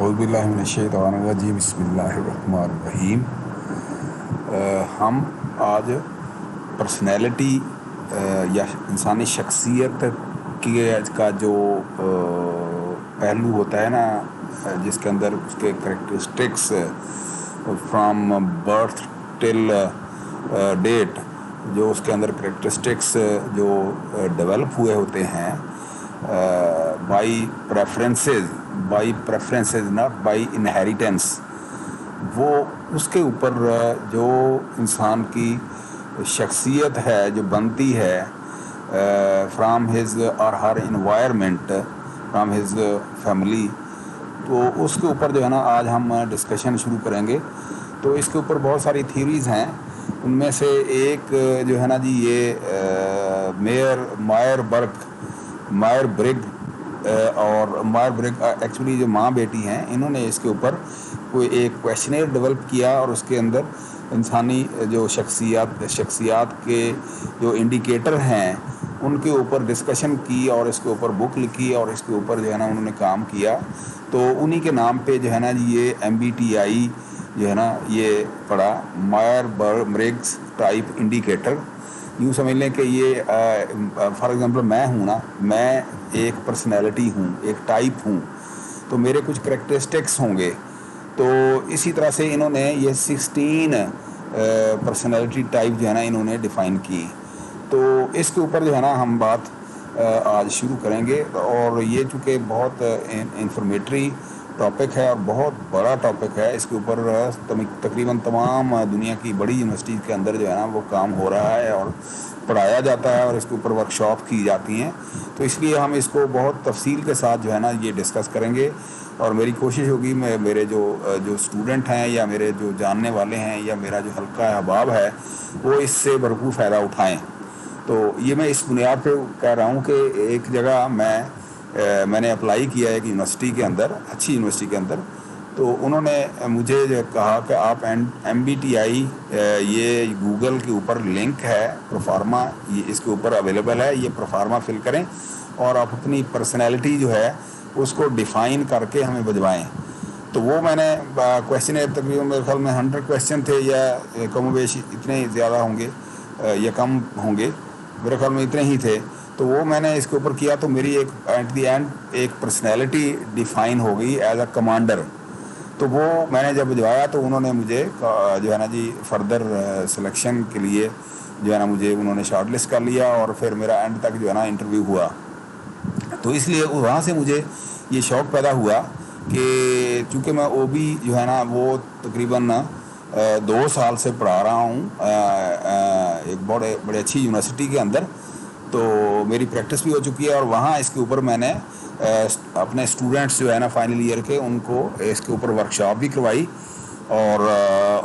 औज़ुबिल्लाहिमिनश्शैतानिर्रजीम बिस्मिल्लाहिर्रहमानिर्रहीम। हम आज पर्सनैलिटी या इंसानी शख्सियत का जो पहलू होता है ना, जिसके अंदर उसके characteristics from birth till date, जो उसके अंदर करेक्टरिस्टिक्स जो डेवलप हुए होते हैं by preferences not by inheritance, वो उसके ऊपर जो इंसान की शख्सियत है जो बनती है फ्राम हिज और हर इन्वायरमेंट, फ्राम हिज फैमिली, तो उसके ऊपर जो है ना आज हम डिस्कशन शुरू करेंगे। तो इसके ऊपर बहुत सारी थ्योरीज़ हैं। उनमें से एक जो है ना जी, ये मायर ब्रिग और मायर ब्रिग एक्चुअली जो माँ बेटी हैं, इन्होंने इसके ऊपर कोई एक क्वेश्चनेयर डेवलप किया और उसके अंदर इंसानी जो शख्सियात के जो इंडिकेटर हैं उनके ऊपर डिस्कशन की और इसके ऊपर बुक लिखी और इसके ऊपर जो है ना उन्होंने काम किया। तो उन्हीं के नाम पे जो है ना जी ये MBTI जो है ना ये पड़ा, मायर ब्रिग्स टाइप इंडिकेटर। यूँ समझ लें कि ये फॉर एग्जांपल मैं हूँ ना, मैं एक पर्सनैलिटी हूँ, एक टाइप हूँ, तो मेरे कुछ करेक्टरिस्टिक्स होंगे। तो इसी तरह से इन्होंने ये 16 पर्सनैलिटी टाइप जो है ना इन्होंने डिफ़ाइन की। तो इसके ऊपर जो है ना हम बात आज शुरू करेंगे। और ये चूँकि बहुत इंफॉर्मेटरी टॉपिक है और बहुत बड़ा टॉपिक है, इसके ऊपर तकरीबन तमाम दुनिया की बड़ी यूनिवर्सिटीज़ के अंदर जो है ना वो काम हो रहा है और पढ़ाया जाता है और इसके ऊपर वर्कशॉप की जाती हैं। तो इसलिए हम इसको बहुत तफसील के साथ जो है ना ये डिस्कस करेंगे और मेरी कोशिश होगी मेरे जो स्टूडेंट हैं या मेरे जो जानने वाले हैं या मेरा जो हल्का अहबाब है वो इससे भरपूर फ़ायदा उठाएँ। तो ये मैं इस बुनियाद पे कह रहा हूँ कि एक जगह मैंने अप्लाई किया है एक यूनिवर्सिटी के अंदर, अच्छी यूनिवर्सिटी के अंदर। तो उन्होंने मुझे जो कहा कि आप MBTI ये गूगल के ऊपर लिंक है, प्रोफार्मा, ये इसके ऊपर अवेलेबल है, ये प्रोफार्मा फिल करें और आप अपनी पर्सनैलिटी जो है उसको डिफ़ाइन करके हमें भिजवाएँ। तो वो मैंने क्वेश्चन तकरीबन मेरे ख्याल में 100 क्वेश्चन थे या कम बेश इतने ज़्यादा होंगे या कम होंगे, मेरे ख्याल में इतने ही थे। तो वो मैंने इसके ऊपर किया तो मेरी एक एट द एंड एक पर्सनैलिटी डिफ़ाइन हो गई एज अ कमांडर। तो वो मैंने जब भिजवाया तो उन्होंने मुझे जो है ना जी फर्दर सिलेक्शन के लिए जो है ना मुझे उन्होंने शॉर्टलिस्ट कर लिया और फिर मेरा एंड तक जो है ना इंटरव्यू हुआ। तो इसलिए वहाँ से मुझे ये शौक़ पैदा हुआ कि चूँकि मैं OB जो है ना वो तकरीबन 2 साल से पढ़ा रहा हूँ एक बड़े अच्छी यूनिवर्सिटी के अंदर, तो मेरी प्रैक्टिस भी हो चुकी है और वहाँ इसके ऊपर मैंने अपने स्टूडेंट्स जो है ना फाइनल ईयर के, उनको इसके ऊपर वर्कशॉप भी करवाई और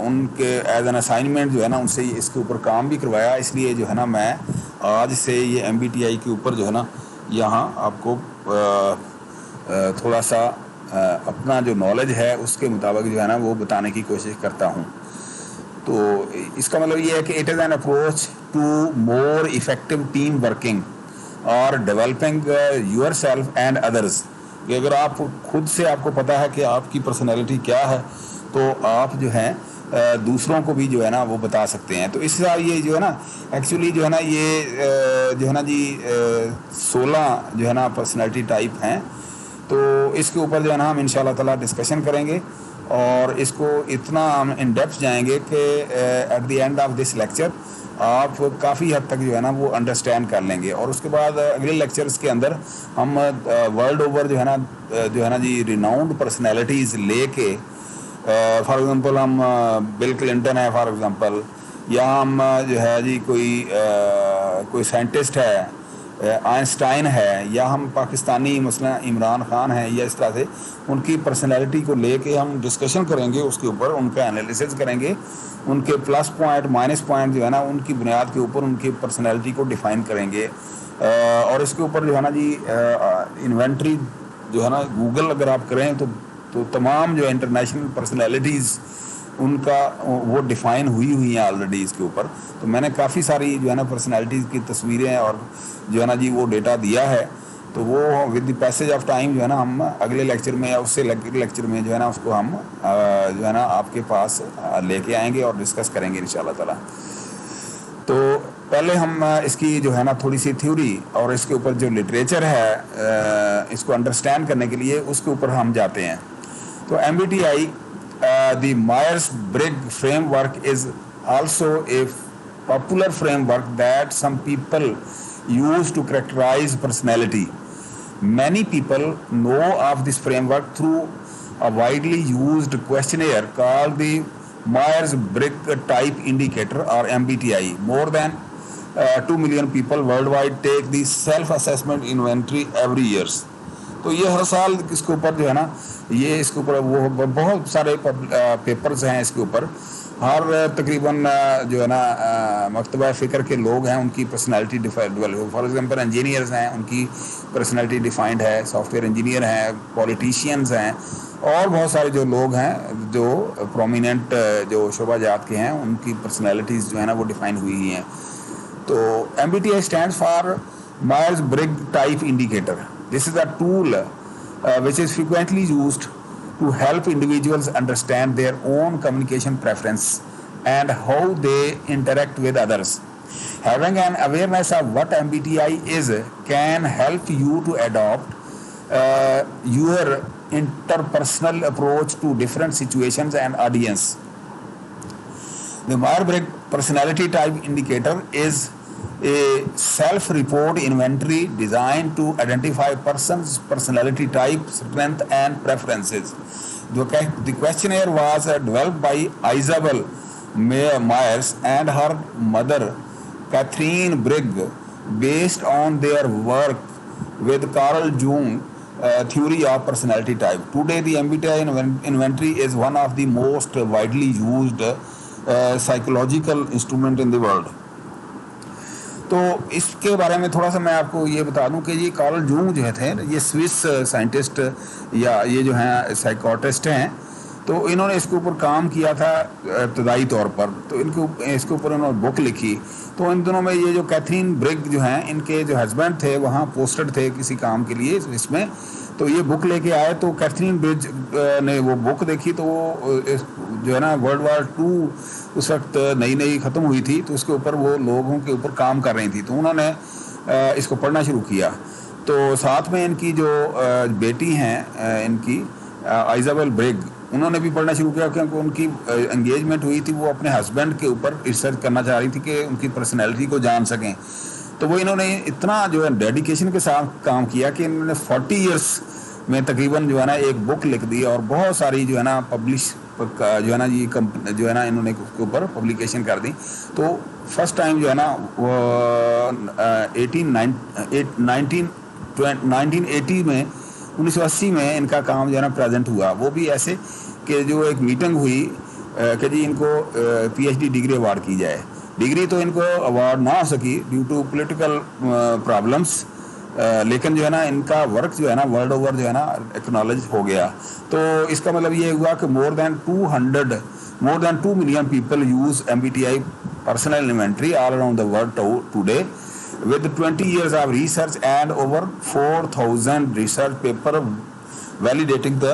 उनके एज एन असाइनमेंट जो है ना उनसे इसके ऊपर काम भी करवाया। इसलिए जो है ना मैं आज से ये MBTI के ऊपर जो है ना यहाँ आपको थोड़ा सा अपना जो नॉलेज है उसके मुताबिक जो है ना वो बताने की कोशिश करता हूँ। तो इसका मतलब ये है कि it is an approach to more effective team working और developing your self and others. कि अगर आप खुद से आपको पता है कि आपकी पर्सनैलिटी क्या है तो आप जो है दूसरों को भी जो है ना वो बता सकते हैं। तो इस हिसाब ये जो है ना एक्चुअली जो है ना ये जो है ना जी 16 जो है ना पर्सनैलिटी टाइप हैं। तो इसके ऊपर जो है ना हम इंशाल्लाह ताला डिस्कशन करेंगे और इसको इतना हम इन डेप्थ जाएंगे कि eight the end of this lecture आप काफ़ी हद तक जो है ना वो अंडरस्टैंड कर लेंगे। और उसके बाद अगले लेक्चर्स के अंदर हम वर्ल्ड ओवर जो है ना जी रिनाउंड पर्सनैलिटीज़ लेके, फॉर एग्ज़ाम्पल हम बिल क्लिंटन है फॉर एग्ज़ाम्पल, या हम जो है जी कोई साइंटिस्ट है आइंस्टाइन है, या हम पाकिस्तानी मसला इमरान खान है, या इस तरह से उनकी पर्सनैलिटी को लेके हम डिस्कशन करेंगे, उसके ऊपर उनका एनालिसिस करेंगे, उनके प्लस पॉइंट माइनस पॉइंट जो है ना उनकी बुनियाद के ऊपर उनकी पर्सनैलिटी को डिफ़ाइन करेंगे। और इसके ऊपर जो है ना जी इन्वेंट्री जो है ना गूगल अगर आप करें तो तमाम जो इंटरनेशनल पर्सनैलिटीज़ उनका वो डिफ़ाइन हुई हैं ऑलरेडी इसके ऊपर। तो मैंने काफ़ी सारी जो है ना पर्सनैलिटीज़ की तस्वीरें और जो है ना जी वो डेटा दिया है। तो वो with the passage of time जो है ना हम अगले लेक्चर में या उससे अगले लेक्चर में जो है ना उसको हम जो है ना आपके पास लेके आएंगे और डिस्कस करेंगे इंशाल्लाह ताला। तो पहले हम इसकी जो है ना थोड़ी सी थ्योरी और इसके ऊपर जो लिटरेचर है इसको अंडरस्टैंड करने के लिए उसके ऊपर हम जाते हैं। तो MBTI the Myers Briggs framework is also a popular framework that some people use to characterize personality. Many people know of this framework through a widely used questionnaire called the Myers-Briggs Type Indicator or MBTI. More than 2 million people worldwide take the self-assessment inventory every year. तो ये हर साल इसके ऊपर जो है ना ये इसके ऊपर वो बहुत सारे पेपर्स हैं इसके ऊपर। हर तकरीबन जो है ना मकतबा फ़िक्र के लोग हैं उनकी personality develop, for example engineers हैं उनकी पर्सनालिटी डिफाइंड है, सॉफ्टवेयर इंजीनियर हैं, पॉलिटिशियंस हैं और बहुत सारे जो लोग हैं जो प्रोमिनेंट जो शोबाजात के हैं उनकी पर्सनालिटीज़ जो है ना वो डिफाइन हुई हैं। तो MBTI stands for Myers Briggs type indicator. This is a tool which is frequently used to help individuals understand their own communication preference and how they interact with others. Having an awareness of what MBTI is can help you to adopt your interpersonal approach to different situations and audience. The Myers-Briggs Personality Type Indicator is a self-report inventory designed to identify person's personality type, strength and preferences. The questionnaire was developed by Isabel Myers and her mother Catherine Briggs based on their work with Carl Jung theory of personality type. Today the MBTI inventory is one of the most widely used psychological instrument in the world. तो इसके बारे में थोड़ा सा मैं आपको ये बता दूं कि ये कार्ल जूंग जो थे ये स्विस साइंटिस्ट या ये जो हैं साइकोटिस्ट हैं, तो इन्होंने इसके ऊपर काम किया था इब्तदाई तौर पर। तो इसके ऊपर उन्होंने बुक लिखी। तो इन दिनों में ये जो कैथरीन ब्रिग जो हैं इनके जो हस्बैंड थे वहाँ पोस्टेड थे किसी काम के लिए इसमें, तो ये बुक लेके आए। तो कैथरीन ब्रिज ने वो बुक देखी तो वो जो है ना वर्ल्ड वार 2 उस वक्त नई ख़त्म हुई थी, तो उसके ऊपर वो लोगों के ऊपर काम कर रही थी। तो उन्होंने इसको पढ़ना शुरू किया। तो साथ में इनकी जो बेटी हैं इनकी आइजाबेल ब्रिग, उन्होंने भी पढ़ना शुरू किया क्योंकि उनकी एंगेजमेंट हुई थी, वो अपने हस्बैंड के ऊपर रिसर्च करना चाह रही थी कि उनकी पर्सनैलिटी को जान सकें। तो वो इन्होंने इतना जो है डेडिकेशन के साथ काम किया कि इन्होंने 40 ईयर्स में तकरीबन जो है ना एक बुक लिख दी और बहुत सारी जो है ना पब्लिश जो है ना ये जो है ना इन्होंने उसके ऊपर पब्लिकेशन कर दी। तो फर्स्ट टाइम जो है ना वो 1980 में 1980 में इनका काम जो है ना प्रेजेंट हुआ। वो भी ऐसे कि जो एक मीटिंग हुई कि जी इनको PhD डिग्री अवार्ड की जाए। डिग्री तो इनको अवार्ड ना हो सकी ड्यू टू पॉलिटिकल प्रॉब्लम्स, लेकिन जो है ना इनका वर्क जो है ना वर्ल्ड ओवर जो है ना एक्नॉलेज हो गया। तो इसका मतलब ये हुआ कि more than 2 million people use MBTI personal inventory all around the world today with 20 years of research and over 4,000 research paper validating the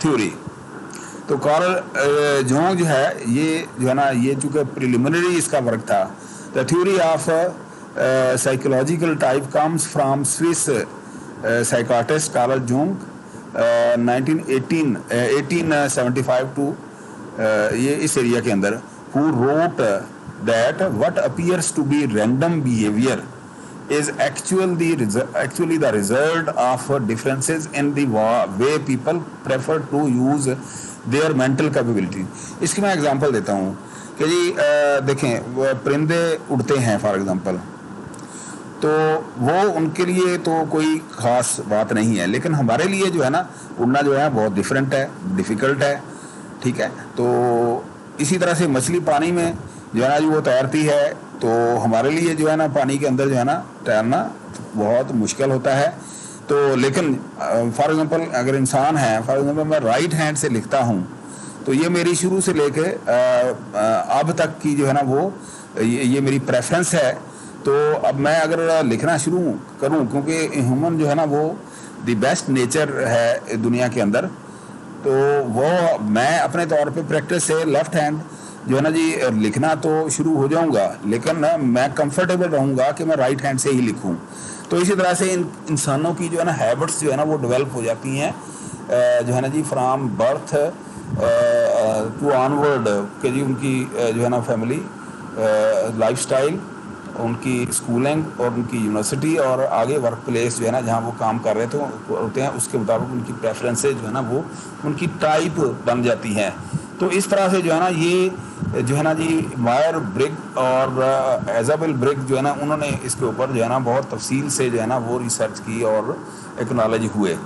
theory. तो कार्ल जोंग जो है ये जो है ना ये चूँकि प्रिलिमिनरी इसका वर्क था। The theory of psychological type comes from Swiss psychiatrist Carl Jung 1875 to ये इस एरिया के अंदर, who wrote that what appears to be random behavior is actually the result of differences in the way people prefer to use their mental capability. इसकी मैं example देता हूँ कि जी देखें परिंदे उड़ते हैं फॉर एग्जांपल, तो वो उनके लिए तो कोई ख़ास बात नहीं है, लेकिन हमारे लिए जो है ना उड़ना जो है बहुत डिफरेंट है, डिफ़िकल्ट है, ठीक है। तो इसी तरह से मछली पानी में जो है ना वो तैरती है, तो हमारे लिए जो है ना पानी के अंदर जो है ना तैरना बहुत मुश्किल होता है। तो लेकिन फॉर एग्जांपल अगर इंसान है, फॉर एग्जांपल मैं राइट हैंड से लिखता हूँ, तो ये मेरी शुरू से लेके अब तक की जो है ना वो ये मेरी प्रेफरेंस है तो अब मैं अगर लिखना शुरू करूं, क्योंकि ह्यूमन जो है ना वो द बेस्ट नेचर है दुनिया के अंदर, तो वो मैं अपने तौर पे प्रैक्टिस से लेफ्ट हैंड जो है ना जी लिखना तो शुरू हो जाऊंगा, लेकिन ना मैं कंफर्टेबल रहूंगा कि मैं राइट हैंड से ही लिखूं। तो इसी तरह से इंसानों की जो है ना हैबिट्स जो है ना वो डेवलप हो जाती हैं जो है ना जी फ्राम बर्थ टू ऑनवर्ड, के जी उनकी जो है ना फैमिली लाइफस्टाइल, उनकी स्कूलिंग और उनकी यूनिवर्सिटी और आगे वर्क प्लेस जो है ना जहाँ वो काम कर रहे थे होते हैं, उसके मुताबिक उनकी प्रेफरेंसेज जो है ना वो उनकी टाइप बन जाती हैं। तो इस तरह से जो है ना ये जो है ना जी मायर ब्रिग और एजाबेल ब्रिग जो है ना उन्होंने इसके ऊपर जो है ना बहुत तफसील से जो है ना वो रिसर्च की और एक्नॉलेज हुए।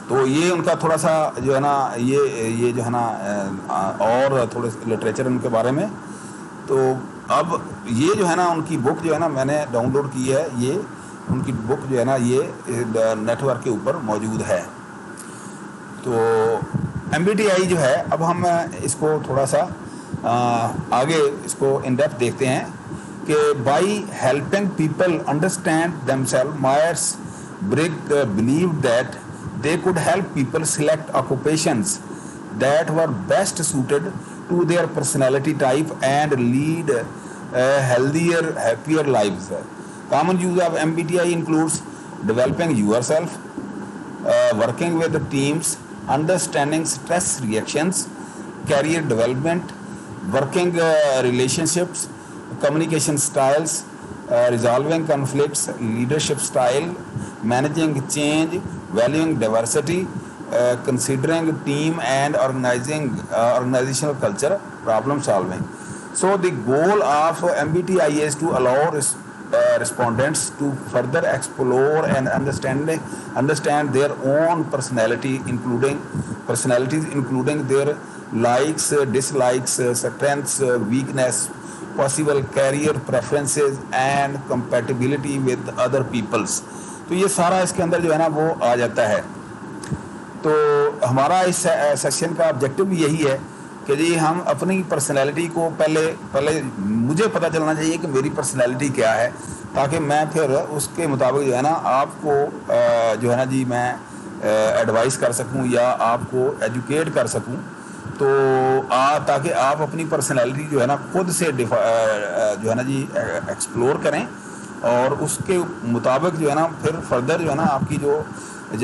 तो ये उनका थोड़ा सा जो है ना ये जो है ना और थोड़े लिटरेचर उनके बारे में। तो अब ये जो है ना उनकी बुक जो है ना मैंने डाउनलोड की है, ये उनकी बुक जो है ना ये नेटवर्क के ऊपर मौजूद है। तो MBTI जो है, अब हम इसको थोड़ा सा आगे इसको इन डेप्थ देखते हैं कि by helping people understand themselves, Myers Briggs believe that they could help people select occupations that were best suited to their personality type and lead healthier, happier lives. Common use of MBTI includes developing yourself, working with teams, understanding stress reactions, career development, working relationships, communication styles, resolving conflicts, leadership style, managing change, valuing diversity, considering team and organizational culture, problem solving. So the goal of MBTI is to allow respondents to further explore and understand their own personalities, including their likes, dislikes, strengths, weakness, possible career preferences and compatibility with other people's. तो ये सारा इसके अंदर जो है ना वो आ जाता है। तो हमारा इस सेक्शन का ऑब्जेक्टिव भी यही है कि जी हम अपनी पर्सनैलिटी को पहले मुझे पता चलना चाहिए कि मेरी पर्सनैलिटी क्या है, ताकि मैं फिर उसके मुताबिक जो है ना आपको जो है ना जी मैं एडवाइस कर सकूं या आपको एजुकेट कर सकूं। तो ताकि आप अपनी पर्सनैलिटी जो है ना खुद से जो है ना जी एक्सप्लोर करें और उसके मुताबिक जो है ना फिर फर्दर जो है ना आपकी जो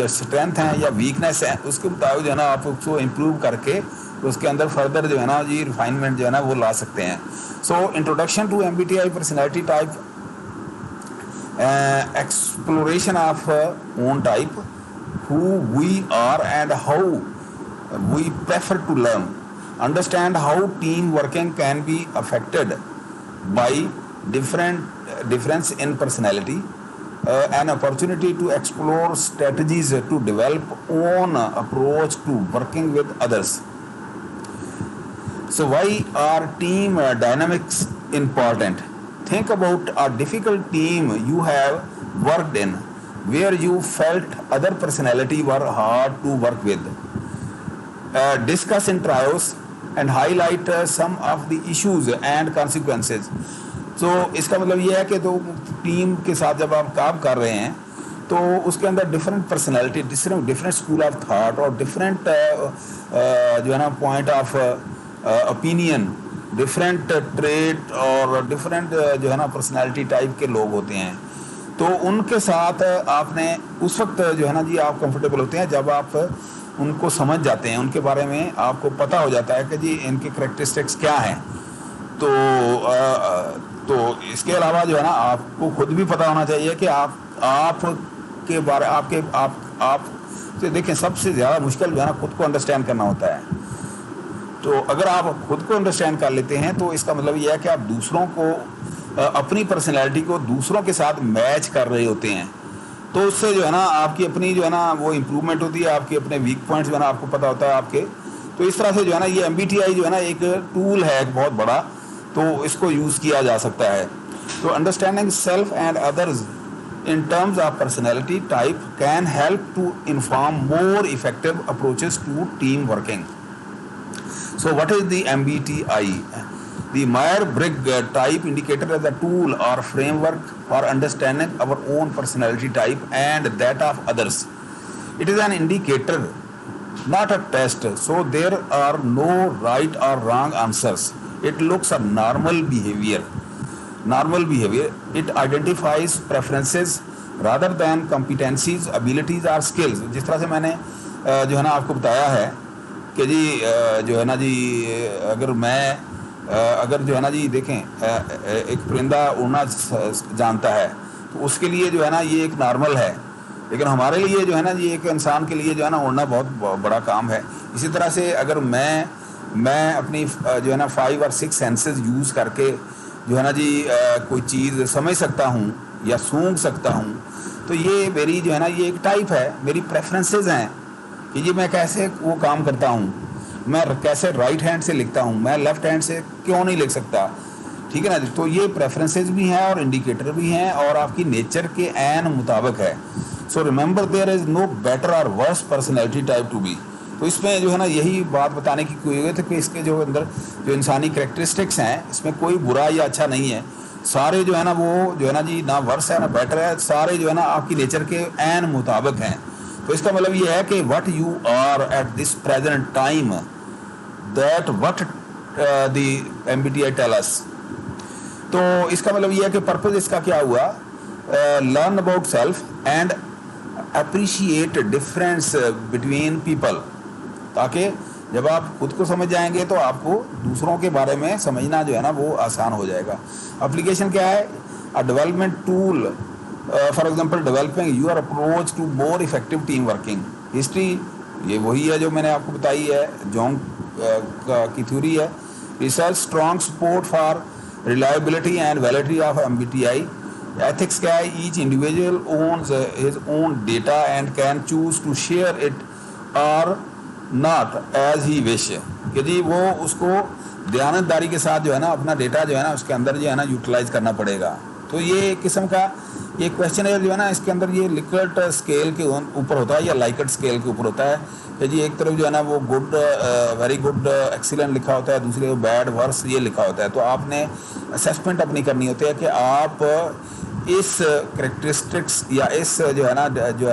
स्ट्रेंथ हैं या वीकनेस है उसके मुताबिक जो है ना आप उसको इम्प्रूव करके उसके अंदर फर्दर जो है ना जी रिफाइनमेंट जो है ना वो ला सकते हैं। So introduction to MBTI personality type, exploration of own type, who we are and how we prefer to learn, understand how team working can be affected by difference in personality, an opportunity to explore strategies to develop own approach to working with others. So why are team dynamics important? Think about a difficult team you have worked in where you felt other personality were hard to work with. Discuss in trios and highlight some of the issues and consequences. So इसका मतलब ये है कि तो team के साथ जब आप काम कर रहे हैं तो उसके अंदर different personality, different school of thought और डिफरेंट जो है ना point of opinion, different trait और डिफरेंट जो है ना पर्सनैलिटी टाइप के लोग होते हैं। तो उनके साथ आपने उस वक्त जो है ना जी आप कंफर्टेबल होते हैं जब आप उनको समझ जाते हैं, उनके बारे में आपको पता हो जाता है कि जी इनके करैक्टरिस्टिक्स क्या हैं। तो इसके अलावा जो है ना आपको खुद भी पता होना चाहिए कि आप के बारे आप से देखें, सबसे ज़्यादा मुश्किल जो है ना खुद को अंडरस्टैंड करना होता है। तो अगर आप खुद को अंडरस्टैंड कर लेते हैं तो इसका मतलब ये है कि आप दूसरों को अपनी पर्सनैलिटी को दूसरों के साथ मैच कर रहे होते हैं। तो उससे जो है ना आपकी अपनी जो है ना वो इम्प्रूवमेंट होती है, आपके अपने वीक पॉइंट्स जो है ना आपको पता होता है आपके। तो इस तरह से जो है ना ये MBTI जो है ना एक टूल है एक बहुत बड़ा, तो इसको यूज़ किया जा सकता है। तो understanding self and others in terms of personality type can help to inform more effective approaches to team working. So what is the MBTI? The Meyer-Briggs type indicator is a tool or framework for understanding our own personality type and that of others. It is an indicator, not a test, so there are no right or wrong answers. It looks at normal behavior. It identifies preferences rather than competencies, abilities or skills. जिस तरह से मैंने जो है ना आपको बताया है कि जी जो है ना जी अगर जो है ना जी देखें एक परिंदा उड़ना जानता है तो उसके लिए जो है ना ये एक नॉर्मल है, लेकिन हमारे लिए जो है ना जी एक इंसान के लिए जो है ना उड़ना बहुत बड़ा काम है। इसी तरह से अगर मैं अपनी जो है ना 5 और 6 सेंसेस यूज़ करके जो है ना जी कोई चीज़ समझ सकता हूँ या सूंघ सकता हूँ, तो ये मेरी जो है ना ये एक टाइप है, मेरी प्रेफरेंसेस हैं कि जी मैं कैसे वो काम करता हूँ, मैं कैसे राइट हैंड से लिखता हूँ, मैं लेफ़्ट हैंड से क्यों नहीं लिख सकता, ठीक है ना। तो ये प्रेफरेंसेस भी हैं और इंडिकेटर भी हैं और आपकी नेचर के ऐन मुताबिक है। So remember there is no better or worse personality type to be. तो इसमें जो है ना यही बात बताने की कोई हुई थी कि इसके जो अंदर जो इंसानी कैरेक्टरिस्टिक्स हैं इसमें कोई बुरा या अच्छा नहीं है, सारे जो है ना वो जो है ना जी ना वर्स है ना बेटर है, सारे जो है ना आपकी नेचर के ऐन मुताबिक हैं। तो इसका मतलब ये है कि what you are at this present time that what the MBTI tell us. तो इसका मतलब ये है कि पर्पस इसका क्या हुआ, learn about self and appreciate difference between people, ताकि जब आप खुद को समझ जाएंगे तो आपको दूसरों के बारे में समझना जो है ना वो आसान हो जाएगा। एप्लीकेशन क्या है, a development tool for example developing your approach to more effective team working. History ये वही है जो मैंने आपको बताई है, जोंग की थ्योरी है। Research strong support for reliability and validity of MBTI। Ethics क्या है, each individual owns his own data and can choose to share it or not as he wish, कि जी वो उसको दयानतदारी के साथ जो है ना अपना डेटा जो है ना उसके अंदर जो है ना यूटिलाइज करना पड़ेगा। तो ये एक किस्म का ये क्वेश्चनर जो है ना इसके अंदर ये लिकर्ट स्केल के ऊपर होता है या लाइकर्ट स्केल के ऊपर होता है कि जी एक तरफ जो है ना वो गुड वेरी गुड एक्सीलेंट लिखा होता है, दूसरे को बैड वर्स ये लिखा होता है। तो आपने असेसमेंट अपनी करनी होती है कि आप इस करेक्टरिस्टिक्स या इस जो है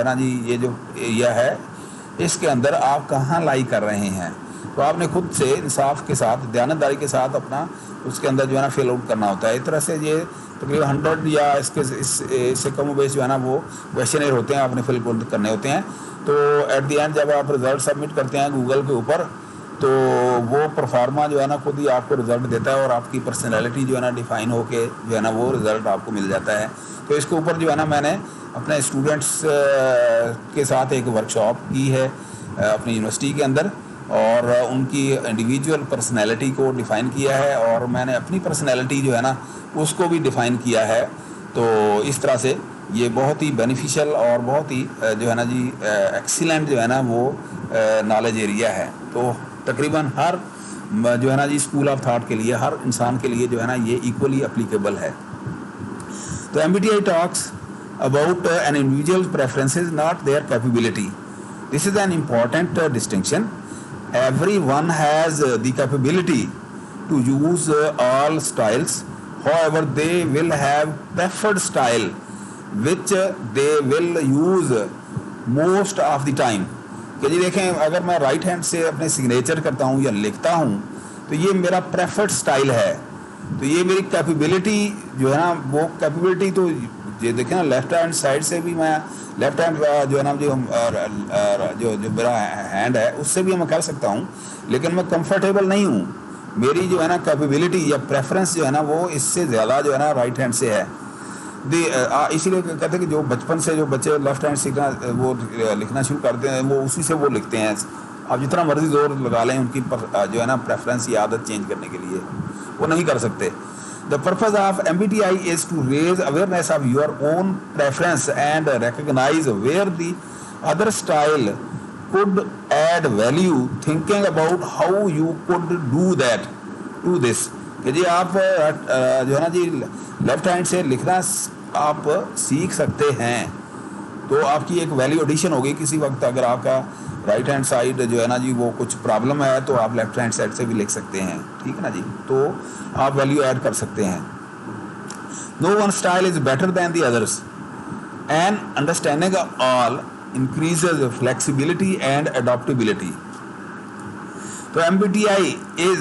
ना जी ये जो यह है इसके अंदर आप कहाँ लाई कर रहे हैं। तो आपने खुद से इंसाफ के साथ दयानतदारी के साथ अपना उसके अंदर जो है ना फिल आउट करना होता है। इस तरह से ये तकरीबन 100 या इससे कम बेस जो है ना वो क्वेश्चनर होते हैं, आपने फिल आउट करने होते हैं। तो एट द एंड जब आप रिज़ल्ट सबमिट करते हैं गूगल के ऊपर तो वो परफार्मा जो है ना खुद ही आपको रिज़ल्ट देता है और आपकी पर्सनैलिटी जो है ना डिफ़ाइन होके जो है ना वो रिज़ल्ट आपको मिल जाता है। तो इसके ऊपर जो है ना मैंने अपने स्टूडेंट्स के साथ एक वर्कशॉप की है अपनी यूनिवर्सिटी के अंदर और उनकी इंडिविजुअल पर्सनैलिटी को डिफ़ाइन किया है और मैंने अपनी पर्सनैलिटी जो है ना उसको भी डिफ़ाइन किया है। तो इस तरह से ये बहुत ही बेनिफिशियल और बहुत ही जो है ना जी एक्सीलेंट जो है ना वो नॉलेज एरिया है। तो तकरीबन हर जो है ना जी स्कूल ऑफ थॉट के लिए हर इंसान के लिए जो है ना ये इक्वली एप्लीकेबल है। तो MBTI talks about an individual's preferences, not their capability. This is an important distinction. Everyone has the capability to use all styles. However, they will have preferred style which they will use most of the time. कि जी देखें अगर मैं right hand से अपने signature करता हूँ या लिखता हूँ तो ये मेरा प्रेफर्ड स्टाइल है। तो ये मेरी कैपेबिलिटी जो है ना वो कैपेबिलिटी तो ये देखें ना लेफ्ट हैंड साइड से भी मैं लेफ्ट हैंड जो है ना जो मेरा हैंड है उससे भी मैं कर सकता हूँ, लेकिन मैं कंफर्टेबल नहीं हूँ। मेरी जो है ना कैपेबिलिटी या प्रेफरेंस जो है ना वो इससे ज़्यादा जो है ना राइट हैंड से है। इसीलिए कहते हैं कि जो बचपन से जो बच्चे लेफ्ट हैंड सीखना वो लिखना शुरू करते हैं वो उसी से वो लिखते हैं। आप जितना मर्जी जोर लगा लें उनकी जो है ना प्रेफरेंस या आदत चेंज करने के लिए वो नहीं कर सकते। The purpose of MBTI is to raise awareness of your own preference and recognize where the other style could add value, thinking about how you could do this। कि जी आप जो है ना जी लेफ्ट हैंड से लिखना आप सीख सकते हैं। तो आपकी एक वैल्यू एडिशन होगी किसी वक्त। अगर आपका राइट हैंड साइड जो है ना जी वो कुछ प्रॉब्लम है तो आप लेफ्ट हैंड साइड से भी लिख सकते हैं, ठीक है ना जी। तो आप वैल्यू ऐड कर सकते हैं। No one style is better than the others and understanding all increases flexibility and adaptability. तो MBTI is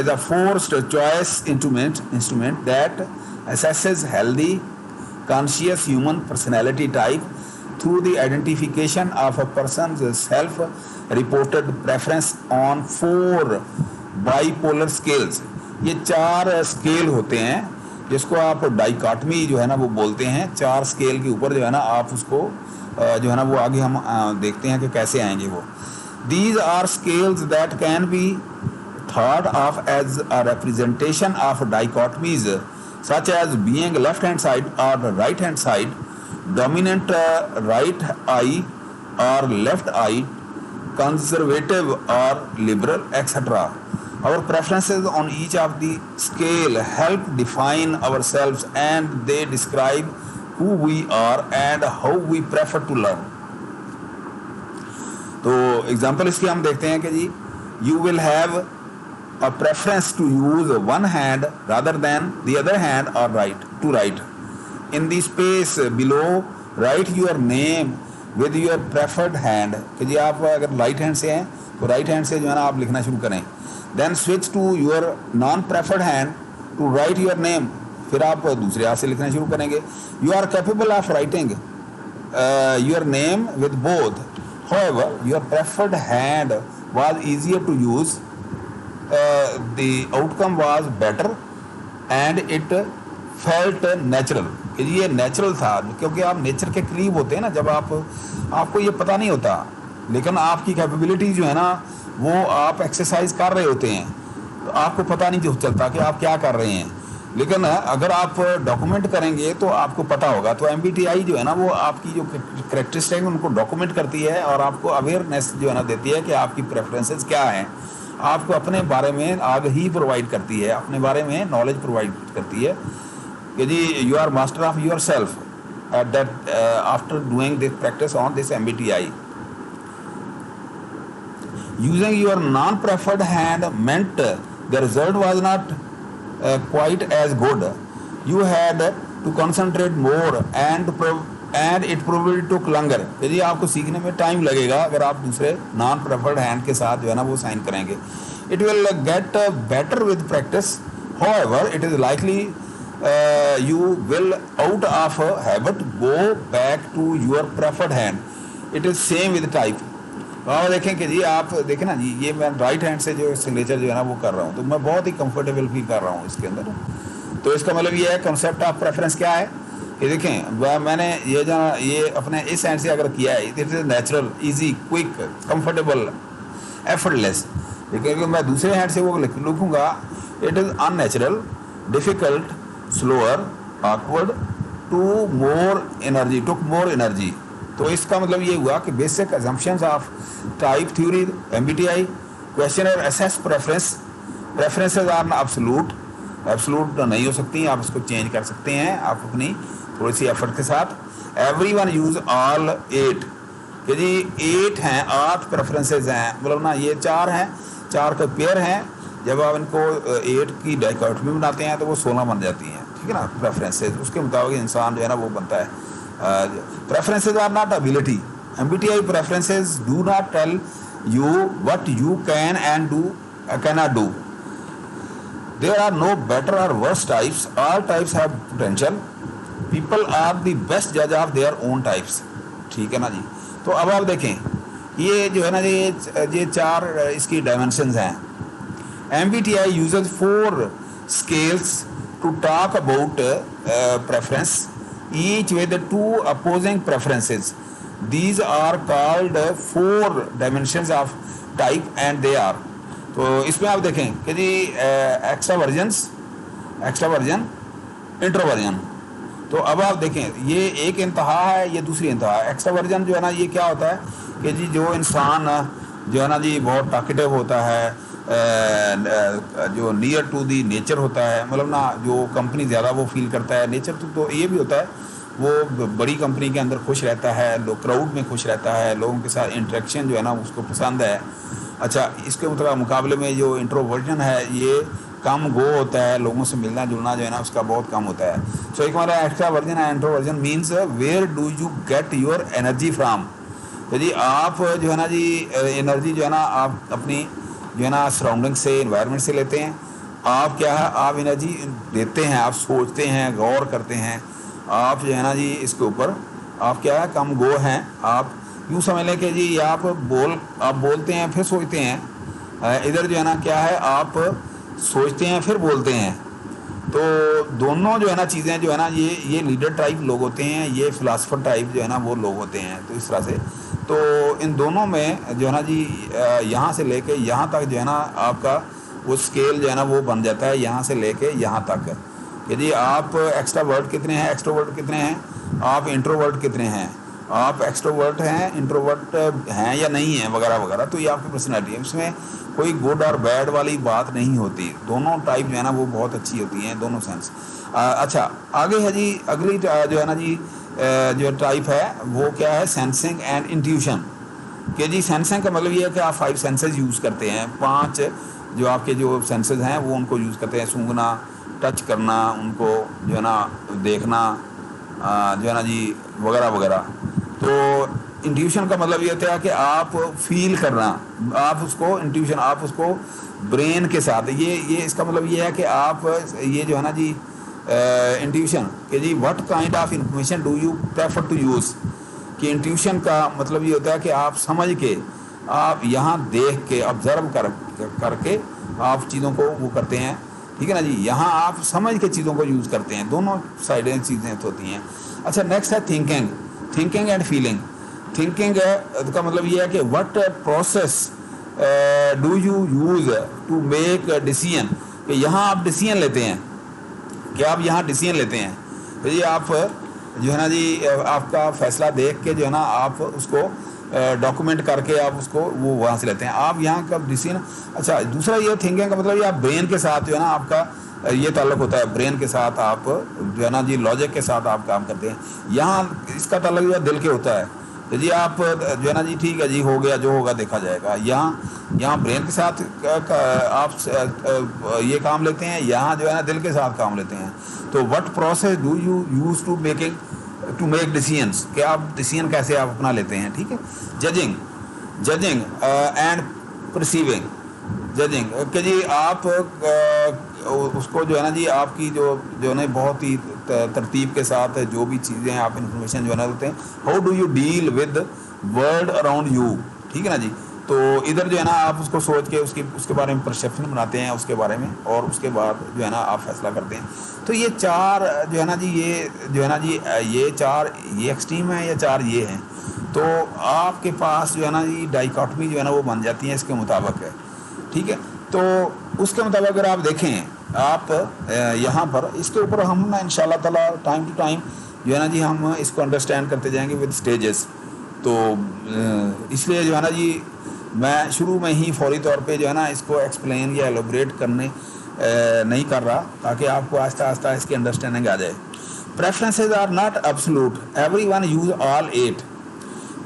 a forced choice instrument that assesses healthy, conscious human personality type through the identification of a person's self-reported preference on 4 bipolar scales। ये 4 scale होते हैं जिसको आप dichotomy जो है ना वो बोलते हैं। 4 स्केल के ऊपर जो है ना आप उसको जो है ना वो आगे हम देखते हैं कि कैसे आएंगे वो। These are scales that can be thought of as a representation of dichotomies such as being left hand side or right hand side, dominant right eye or left eye, conservative or liberal, etc. Our preferences on each of the scale help define ourselves and they describe who we are and how we prefer to learn। तो example इसके हम देखते हैं कि जी you will have a preference to use one hand rather than the other hand और write to write in the space below write your name with your preferred hand. कि जी आप अगर राइट हैंड से हैं तो राइट हैंड से जो है ना आप लिखना शुरू करें। Then switch to your non preferred hand to write your name, फिर आप दूसरे हाथ से लिखना शुरू करेंगे। You are capable of writing your name with both, however your preferred hand was easier to use, the outcome was better and it felt natural। कि ये नेचुरल था क्योंकि आप नेचर के करीब होते हैं ना जब आपको ये पता नहीं होता, लेकिन आपकी कैपेबिलिटी जो है ना वो आप एक्सरसाइज कर रहे होते हैं तो आपको पता नहीं चलता कि आप क्या कर रहे हैं। लेकिन अगर आप डॉक्यूमेंट करेंगे तो आपको पता होगा। तो MBTI जो है ना वो आपकी जो करेक्टरिस्टिक है उनको डॉक्यूमेंट करती है और आपको अवेयरनेस जो है ना देती है कि आपकी प्रेफरेंसेस क्या हैं। आपको अपने बारे में आगाही प्रोवाइड करती है, अपने बारे में नॉलेज प्रोवाइड करती है कि जी you are master of your self that after doing this practice on this MBTI। Using your non preferred hand meant the result was not quite as good. You had to concentrate more and it probably took longer। यदि आपको सीखने में time लगेगा अगर आप दूसरे non preferred hand के साथ जो है ना वो साइन करेंगे। It will get better with practice. However, it is likely you will out of habit go back to your preferred hand. It is same with type। आप देखें कि जी आप देखें ना जी ये मैं राइट हैंड से जो सिग्नेचर जो है ना वो कर रहा हूँ तो मैं बहुत ही कंफर्टेबल फील कर रहा हूँ इसके अंदर। तो इसका मतलब ये है कॉन्सेप्ट ऑफ प्रेफरेंस क्या है। ये देखें मैंने ये अपने इस हैंड से अगर किया है it is natural, easy, quick, comfortable, effortless. लेकिन मैं दूसरे हैंड से वो लिखूँगा it is unnatural, difficult, slower, awkward, too more energy, took more energy. तो इसका मतलब ये हुआ कि basic assumptions of type theory MBTI questioner assess preferences are absolute नहीं हो सकती, आप इसको चेंज कर सकते हैं आप अपनी थोड़ी सी एफर्ट के साथ। Everyone use all 8। कि जी 8 हैं, 8 प्रेफरेंसेस हैं, मतलब ना ये 4 हैं, 4 का पेयर हैं। जब आप इनको 8 की डाइकोटमी बनाते हैं तो वो 16 बन जाती हैं, ठीक है ना प्रेफरेंसेस। उसके मुताबिक इंसान जो है ना वो बनता है। Preferences are not ability. MBTI preferences do not tell you what you can and cannot do. There are no better or worse types. All types have potential. People are the best judge of their own types. ठीक है ना जी। तो अब आप देखें ये जो है ना ये 4 इसकी डायमेंशंस हैं। MBTI uses 4 scales to talk about preference, each with 2 opposing preferences. These are called 4 dimensions of type and they are। तो इसमें आप देखें कि जी एक्स्ट्रावर्जन, इंट्रोवर्जन। तो अब आप देखें ये एक इंतहा है, ये दूसरी इंतहा है। एक्स्ट्रावर्जन जो है ना ये क्या होता है कि जी जो इंसान जो है ना जी बहुत टॉकेटिव होता है, जो नियर टू दी नेचर होता है, मतलब ना जो कंपनी ज़्यादा वो फील करता है नेचर, तो ये भी होता है वो बड़ी कंपनी के अंदर खुश रहता है, लोग क्राउड में खुश रहता है, लोगों के साथ इंटरेक्शन जो है ना उसको पसंद है। अच्छा, इसके मतलब मुकाबले में जो इंट्रोवर्जन है ये कम गो होता है, लोगों से मिलना जुलना जो है ना उसका बहुत कम होता है। सो एक हमारा एक्स्ट्रा वर्जन है introversion means where do you get your energy from. यदि आप जो है ना जी एनर्जी जो है ना आप अपनी जो है ना सराउंडिंग से, इन्वायरमेंट से लेते हैं। आप क्या है, आप एनर्जी देते हैं, आप सोचते हैं, गौर करते हैं, आप जो है ना जी इसके ऊपर आप क्या है कम गो हैं। आप यूँ समझ लें कि जी आप बोलते हैं फिर सोचते हैं, इधर जो है ना क्या है आप सोचते हैं फिर बोलते हैं। तो दोनों जो है ना चीज़ें जो है ना ये लीडर टाइप लोग होते हैं, ये फिलासफर टाइप जो है ना वो लोग होते हैं। तो इस तरह से तो इन दोनों में जो है ना जी यहाँ से लेके यहाँ तक जो है ना आपका वो स्केल जो है ना वो बन जाता है, यहाँ से लेके यहाँ तक। यदि आप एक्स्ट्रावर्ट कितने हैं, एक्सट्रोवर्ट कितने हैं, आप इंट्रोवर्ट कितने हैं, आप एक्सट्रोवर्ट हैं, इंट्रोवर्ट हैं या नहीं हैं, वगैरह वगैरह। तो ये आपकी पर्सनैलिटी है, इसमें कोई गुड और बैड वाली बात नहीं होती। दोनों टाइप जो है ना वो बहुत अच्छी होती हैं, दोनों सेंस। अच्छा, आगे है जी अगली जो है ना जी जो टाइप है वो क्या है, सेंसिंग एंड इंट्यूशन। कि जी सेंसिंग का मतलब ये है कि आप 5 सेंसेस यूज़ करते हैं, 5 जो आपके जो सेंसेस हैं वो उनको यूज़ करते हैं, सूंघना, टच करना, उनको जो है ना देखना, जो है ना जी वगैरह वगैरह। तो इंट्यूशन का मतलब ये होता है कि आप फील करना, आप उसको इंट्यूशन आप उसको ब्रेन के साथ, ये इसका मतलब ये है कि आप ये जो है ना जी इंट्यूशन कि जी what kind of information do you prefer to use. कि इंट्यूशन का मतलब ये होता है कि आप समझ के, आप यहाँ देख के ऑब्जर्व करके आप चीज़ों को वो करते हैं, ठीक है ना जी। यहाँ आप समझ के चीज़ों को यूज़ करते हैं, दोनों साइडें चीज़ें होती हैं। अच्छा, नेक्स्ट है thinking, thinking and feeling. Thinking का मतलब ये है कि what process do you use to make decision. कि यहाँ आप डिसीजन लेते हैं, कि आप यहाँ डिसीजन लेते हैं, तो ये आप जो है ना जी आपका फैसला देख के जो है ना आप उसको डॉक्यूमेंट करके आप उसको वो वहाँ से लेते हैं, आप यहाँ का डिसीजन। अच्छा, दूसरा ये थिंकिंग का मतलब ये आप ब्रेन के साथ जो है ना आपका ये ताल्लुक होता है, ब्रेन के साथ आप जो है ना जी लॉजिक के साथ आप काम करते हैं। यहाँ इसका ताल्लुक जो है दिल के होता है, तो जी आप जो है ना जी ठीक है जी हो गया, जो होगा देखा जाएगा। यहाँ ब्रेन के साथ आप ये काम लेते हैं, यहाँ जो है ना दिल के साथ काम लेते हैं। तो what process do you use to make decisions, कि आप डिसीजन कैसे आप अपना लेते हैं, ठीक है। Judging and perceiving. जजिंग कि जी आप उसको जो है ना जी आपकी जो है बहुत ही तरतीब के साथ जो भी चीज़ें आप इंफॉर्मेशन जो है ना देते हैं, how do you deal with world around you, ठीक है ना जी। तो इधर जो है ना आप उसको सोच के उसके बारे में परसेप्शन बनाते हैं उसके बारे में, और उसके बाद जो है ना आप फैसला करते हैं। तो ये 4 जो है ना जी ये जो है ना जी ये 4 ये एक्सट्रीम है या 4 ये हैं। तो आपके पास जो है ना जी डाइकॉटमी जो है ना वो बन जाती है इसके मुताबिक है, ठीक है। तो उसके मुताबिक अगर आप देखें आप यहाँ पर इसके ऊपर हम ना इंशाल्लाह ताला टाइम टू टाइम जो है ना जी हम इसको अंडरस्टैंड करते जाएंगे विद स्टेजेस। तो इसलिए जो है ना जी मैं शुरू में ही फौरी तौर पे जो है ना इसको एक्सप्लेन या एलोबरेट करने नहीं कर रहा, ताकि आपको आहिस्ता आहिस्ता इसकी अंडरस्टैंडिंग आ जाए। Preferences are not absolute, everyone use all 8।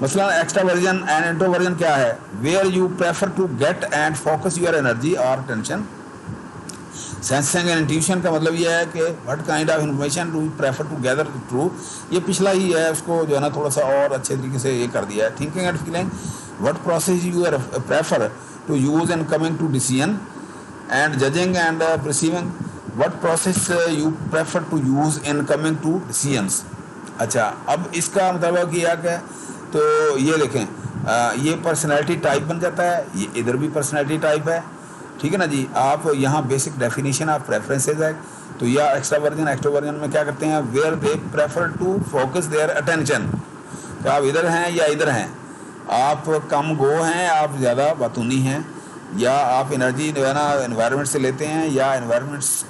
मसलन एक्स्ट्रावर्जन एंड इंट्रोवर्जन क्या है, where you prefer to get and focus your energy और अटेंशन। सेंसिंग एंड इंट्यूशन का मतलब ये है कि what kind of information do you prefer to gather true, ये पिछला ही है, उसको जो है ना थोड़ा सा और अच्छे तरीके से ये कर दिया है। Thinking and feeling, what process you prefer to use in coming to decision. And judging and perceiving, what process you prefer to use in coming to decisions. अच्छा, अब इसका मतलब किया क्या, तो ये देखें ये पर्सनैलिटी टाइप बन जाता है, ये इधर भी पर्सनैलिटी टाइप है, ठीक है ना जी। आप यहाँ बेसिक डेफिनेशन ऑफ प्रेफरेंसेस है। तो या एक्स्ट्रावर्जन एक्सट्रोवर्जन में क्या करते हैं, where they prefer to focus their attention, तो आप इधर हैं या इधर हैं, आप कम गो हैं, आप ज़्यादा बातूनी हैं, या आप एनर्जी जो है ना एनवायरनमेंट से लेते हैं या एनवायरनमेंट्स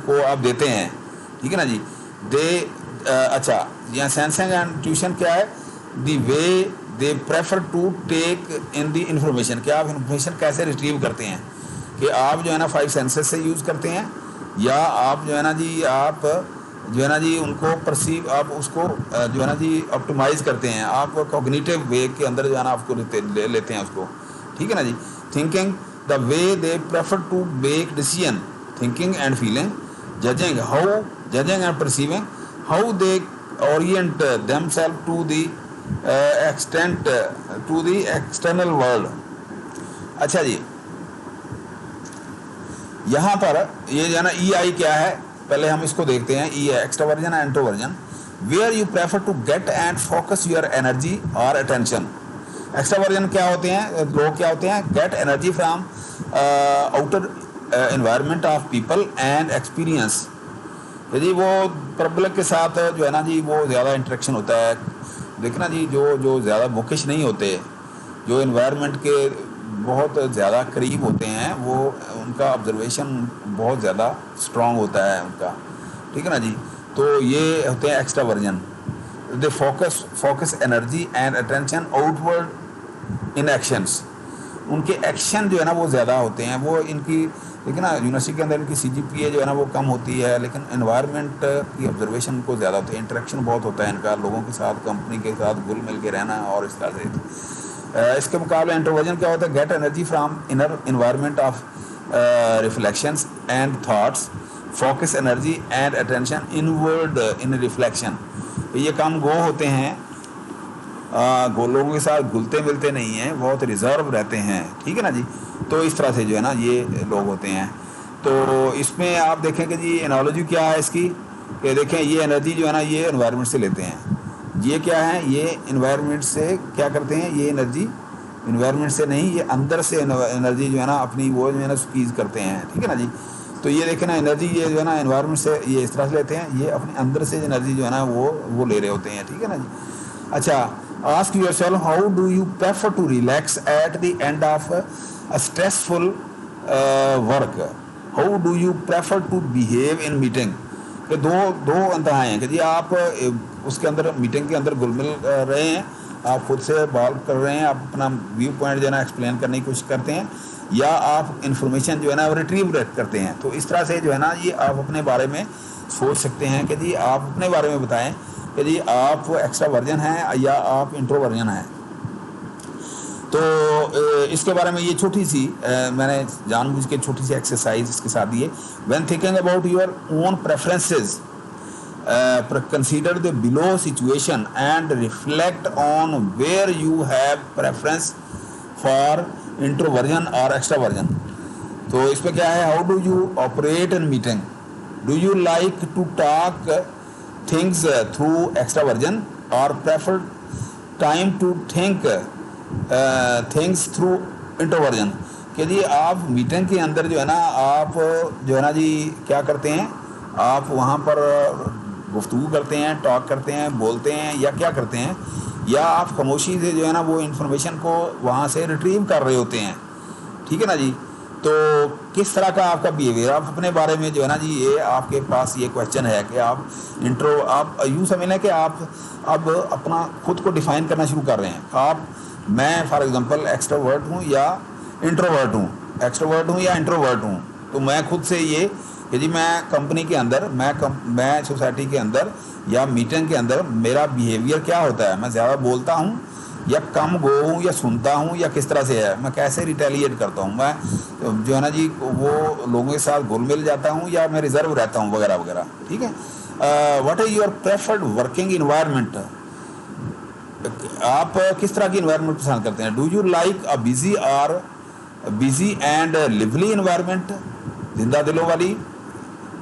को आप देते हैं, ठीक है ना जी। दे अच्छा, यहाँ सेंसिंग एंड इंट्यूशन क्या है, the way they prefer to take in the information, कि आप इंफॉर्मेशन कैसे रिट्रीव करते हैं, कि आप जो है ना 5 सेंसेस से यूज़ करते हैं, या आप जो है ना जी आप जो है ना जी उनको परसीव, आप उसको जो है ना जी ऑप्टिमाइज़ करते हैं, आप कॉग्निटिव वे के अंदर जो है ना आपको ले लेते हैं उसको, ठीक है ना जी। Thinking the way they prefer to make decision, thinking and feeling, judging and perceiving how they orient themselves to the extent to the external world. अच्छा जी, यहाँ पर ये जो है ना EI क्या है, पहले हम इसको देखते हैं। ई है extroversion and introversion, where you prefer to get and focus your energy और अटेंशन। एक्सट्रोवर्जन क्या होते हैं, लोग क्या होते हैं, get energy from outer environment of people and experience. यदि वो पब्लिक के साथ जो है ना जी वो ज़्यादा इंटरेक्शन होता है, देखना जी जो ज़्यादा बुकिश नहीं होते, जो एनवायरनमेंट के बहुत ज़्यादा करीब होते हैं, वो उनका ऑब्जर्वेशन बहुत ज़्यादा स्ट्रॉन्ग होता है उनका, ठीक है ना जी। तो ये होते हैं extraversion, they focus energy and attention outward in actions. उनके एक्शन जो है ना वो ज़्यादा होते हैं, वो इनकी लेकिन ना यूनिवर्सिटी के अंदर इनकी CGPA जो है ना वो कम होती है, लेकिन एनवायरनमेंट की ऑब्जर्वेशन को ज़्यादा होती है, इंटरेक्शन बहुत होता है इनका, लोगों के साथ, कंपनी के साथ घुल मिल के रहना और इस तरह से। इसके मुकाबले इंट्रोवर्जन क्या होता है, get energy from inner environment of reflections and thoughts, focus energy and attention inward in reflection. ये काम गो होते हैं, लोगों के साथ घुलते मिलते नहीं हैं, बहुत रिजर्व रहते हैं, ठीक है ना जी। तो इस तरह से जो है ना ये लोग होते हैं। तो इसमें आप देखें कि जी एनालॉजी क्या है इसकी, कि देखें ये एनर्जी जो है ना ये एनवायरनमेंट से लेते हैं, ये क्या है, ये एनवायरनमेंट से क्या करते हैं, ये एनर्जी एनवायरनमेंट से नहीं, ये अंदर से एनर्जी जो है ना अपनी वो जो है ना स्क्वीज़ करते हैं, ठीक है ना जी। तो ये देखें ना एनर्जी ये जो है ना एनवायरनमेंट से ये इस तरह से लेते हैं, ये अपने अंदर से एनर्जी जो है ना वो ले रहे होते हैं, ठीक है ना जी। अच्छा, ask yourself how do you prefer to relax at the end of a stressful work, how do you prefer to behave in meeting. कि दो अंतहाएँ हैं कि जी आप उसके अंदर मीटिंग के अंदर घुल-मिल रहे हैं, आप खुद से बात कर रहे हैं, आप अपना व्यू पॉइंट जो है ना एक्सप्लेन करने की कोशिश करते हैं, या आप इंफॉर्मेशन जो है ना रिट्रीव करते हैं। तो इस तरह से जो है ना ये आप अपने बारे में सोच सकते हैं कि जी आप अपने बारे में बताएं कि जी आप एक्स्ट्रावर्जन हैं या आप इंट्रोवर्जन हैं। तो इसके बारे में ये छोटी सी मैंने जानबूझ के छोटी सी एक्सरसाइज इसके साथ दी है। When thinking about your own preferences, consider the below situation and reflect on where you have preference for introversion or extraversion. तो इसमें क्या है, how do you operate in meeting, do you like to talk things through extraversion or prefer time to think things through introversion। कि जी आप meeting के अंदर जो है ना आप जो है ना जी क्या करते हैं, आप वहाँ पर गुफ्तगू करते हैं, टॉक करते हैं, बोलते हैं, या क्या करते हैं, या आप खामोशी से जो है ना वो इन्फॉर्मेशन को वहाँ से रिट्रीव कर रहे होते हैं, ठीक है ना जी। तो किस तरह का आपका बिहेवियर, आप अपने बारे में जो है ना जी ये आपके पास ये क्वेश्चन है कि आप आप यूँ समझ लें कि आप अब अपना खुद को डिफ़ाइन करना शुरू कर रहे हैं। आप मैं फॉर एग्ज़ाम्पल एक्सट्रोवर्ट हूँ या इंट्रोवर्ट हूँ, एक्सट्रोवर्ट हूँ या इंट्रोवर्ट हूँ। तो मैं खुद से ये कि जी मैं कंपनी के अंदर, मैं सोसाइटी के अंदर या मीटिंग के अंदर मेरा बिहेवियर क्या होता है, मैं ज़्यादा बोलता हूँ या कम गो हूँ या सुनता हूँ या किस तरह से है, मैं कैसे रिटेलिएट करता हूँ, मैं जो है ना जी वो लोगों के साथ घुल मिल जाता हूँ या मैं रिजर्व रहता हूँ वगैरह वगैरह, ठीक है। What is your preferred working environment, आप किस तरह की इन्वायरमेंट पसंद करते हैं। Do you like a busy and lively environment, जिंदा दिलों वाली,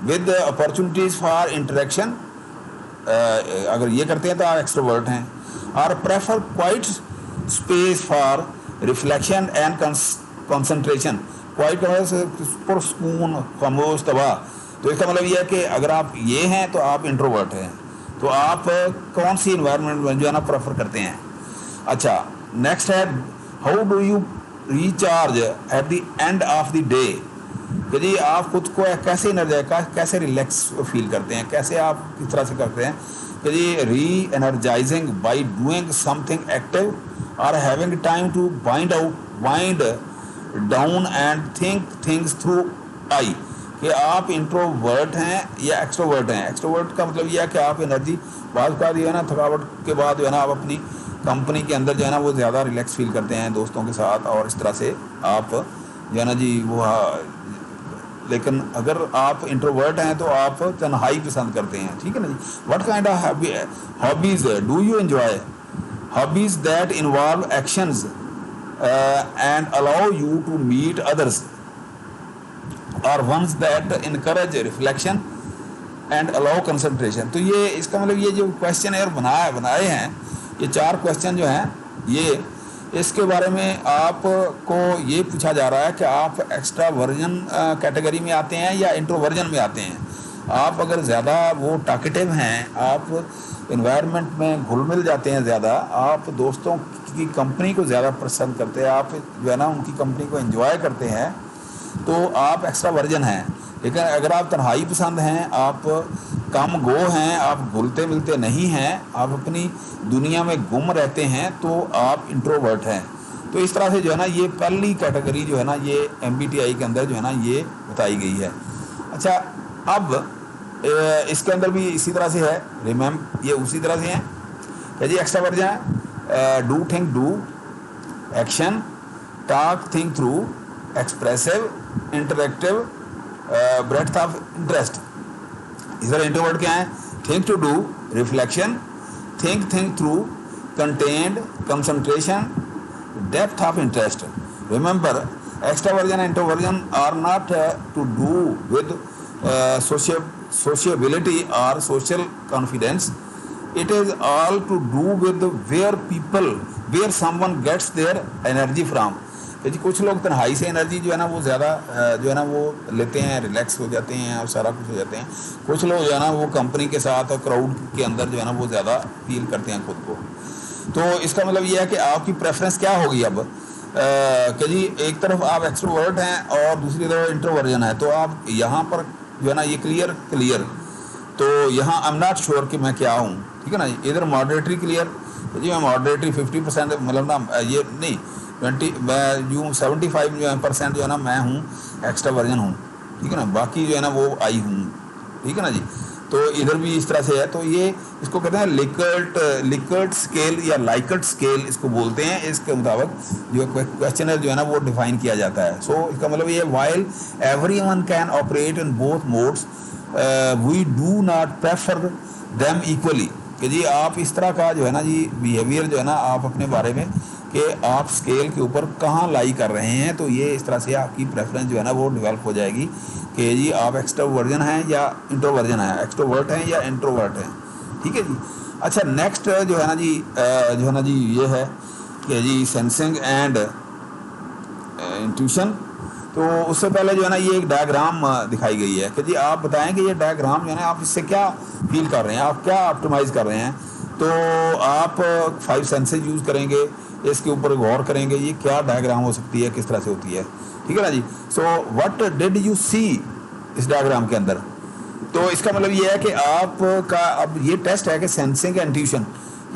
विद अपॉर्चुनिटीज़ फॉर इंटरेक्शन, अगर ये करते हैं तो आप एक्सट्रोवर्ट हैं। और prefer quite space for reflection and concentration, quite सुकून, खामोश, तबाह। तो इसका मतलब ये है कि अगर आप ये हैं तो आप इंट्रोवर्ट हैं। तो आप कौन सी इन्वायरमेंट में जो है ना प्रेफर करते हैं। अच्छा, नेक्स्ट है how do you recharge eight the end of the day, यदि आप खुद को कैसे एनर्जाइज, कैसे रिलैक्स फील करते हैं, कैसे आप किस तरह से करते हैं। यदि re energising by doing something active or having time to wind down and think things through I, कि आप इंट्रोवर्ट हैं या एक्सट्रोवर्ट हैं। एक्सट्रोवर्ट का मतलब यह है कि आप एनर्जी बात का जो है ना, थकावट के बाद जो है ना आप अपनी कंपनी के अंदर जो है ना वो ज़्यादा रिलैक्स फील करते हैं दोस्तों के साथ, और इस तरह से आप जो है ना जी वो लेकिन अगर आप इंट्रोवर्ट हैं तो आप तन्हाई पसंद करते हैं, ठीक है ना जी। What kind of hobbies do you enjoy? Hobbies that involve actions and allow you to meet others, or ones that encourage reflection and allow concentration. तो ये इसका मतलब ये जो क्वेश्चन है बनाए हैं, ये 4 क्वेश्चन जो हैं ये, इसके बारे में आपको ये पूछा जा रहा है कि आप एक्स्ट्रावर्जन कैटेगरी में आते हैं या इंट्रोवर्जन में आते हैं। आप अगर ज़्यादा वो टॉकेटिव हैं, आप इन्वायरमेंट में घुल मिल जाते हैं ज़्यादा, आप दोस्तों की कंपनी को ज़्यादा पसंद करते हैं, आप जो है ना उनकी कंपनी को एंजॉय करते हैं, तो आप एक्स्ट्रावर्जन हैं। लेकिन अगर आप तन्हाई पसंद हैं, आप कम गो हैं, आप घुलते मिलते नहीं हैं, आप अपनी दुनिया में गुम रहते हैं, तो आप इंट्रोवर्ट हैं। तो इस तरह से जो है ना ये पहली कैटेगरी जो है ना ये MBTI के अंदर जो है ना ये बताई गई है। अच्छा, अब इसके अंदर भी इसी तरह से है, ये उसी तरह से है क्या जी। एक्स्ट्रावर्जन है do think do, action, talk think through, expressive, interactive, breadth of interest. इधर इंट्रोवर्ट क्या है? Think to do, reflection, think through, contained, concentration, depth of interest. Remember, extraversion and introversion are not to do with sociability or social confidence. It is all to do with where someone gets their energy from. यदि कुछ लोग तन्हाई से energy जो है ना वो ज़्यादा जो है ना वो लेते हैं, रिलैक्स हो जाते हैं और सारा कुछ हो जाते हैं। कुछ लोग जो है ना वो कंपनी के साथ और क्राउड के अंदर जो है ना वो ज़्यादा फील करते हैं खुद को। तो इसका मतलब ये है कि आपकी प्रेफरेंस क्या होगी अब, कि जी एक तरफ आप एक्सट्रोवर्ट हैं और दूसरी तरफ इंट्रोवर्जन है, तो आप यहाँ पर जो है ना ये क्लियर तो यहाँ आई एम नॉट श्योर कि मैं क्या हूँ, ठीक है ना। इधर मॉडरेटरी क्लियर, तो जी मैं मॉडरेटरी 50% मतलब ना ये नहीं 20 मैं यूँ 75% जो है ना मैं हूँ एक्स्ट्रावर्जन हूँ, ठीक है ना। बाकी जो है ना वो आई हूँ, ठीक है ना जी। तो इधर भी इस तरह से है। तो ये इसको कहते हैं लिकर्ट स्केल या लाइकर्ट स्केल इसको बोलते हैं। इसके मुताबिक जो क्वेश्चनर जो है ना वो डिफाइन किया जाता है। सो इसका मतलब ये, while everyone can operate in both modes we do not prefer them equally, कि जी आप इस तरह का जो है ना जी बिहेवियर जो है ना आप अपने बारे में कि आप स्केल के ऊपर कहाँ लाई कर रहे हैं, तो ये इस तरह से आपकी प्रेफरेंस जो है ना वो डेवलप हो जाएगी कि जी आप एक्स्ट्रोवर्जन हैं या इंट्रोवर्जन हैं, एक्स्ट्रोवर्ट हैं या इंट्रोवर्ट हैं, ठीक है जी। अच्छा, नेक्स्ट जो है ना जी ये है कि जी सेंसिंग एंड इंट्यूशन। तो उससे पहले जो है ना ये एक डायग्राम दिखाई गई है कि जी आप बताएं कि ये डायग्राम जो है ना आप इससे क्या फील कर रहे हैं, आप क्या ऑप्टिमाइज़ कर रहे हैं। तो आप 5 सेंसेस यूज़ करेंगे, इसके ऊपर गौर करेंगे ये क्या डायग्राम हो सकती है, किस तरह से होती है, ठीक है ना जी। So what did you see इस डायग्राम के अंदर। तो इसका मतलब ये है कि आपका अब ये टेस्ट है कि सेंसिंग एंड इंट्यूशन,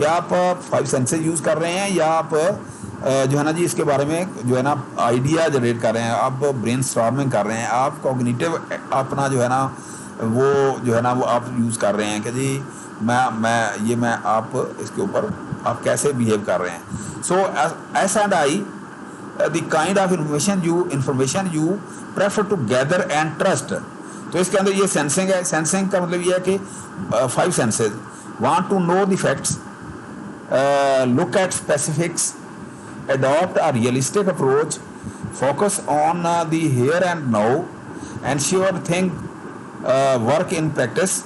या आप 5 सेंसेस यूज़ कर रहे हैं या आप जो है ना जी इसके बारे में जो है ना आइडिया जनरेट कर रहे हैं, आप ब्रेन स्टॉर्मिंग कर रहे हैं, आप कॉग्निटिव अपना जो है ना वो जो है ना वो आप यूज़ कर रहे हैं कि जी मैं आप इसके ऊपर आप कैसे बिहेव कर रहे हैं। So S and I the kind of information you prefer to gather and trust. तो इसके अंदर ये सेंसिंग है। सेंसिंग का मतलब ये है कि 5 senses want to know the facts, look at specifics, adopt a realistic approach, focus on the here and now, ensure think work in practice,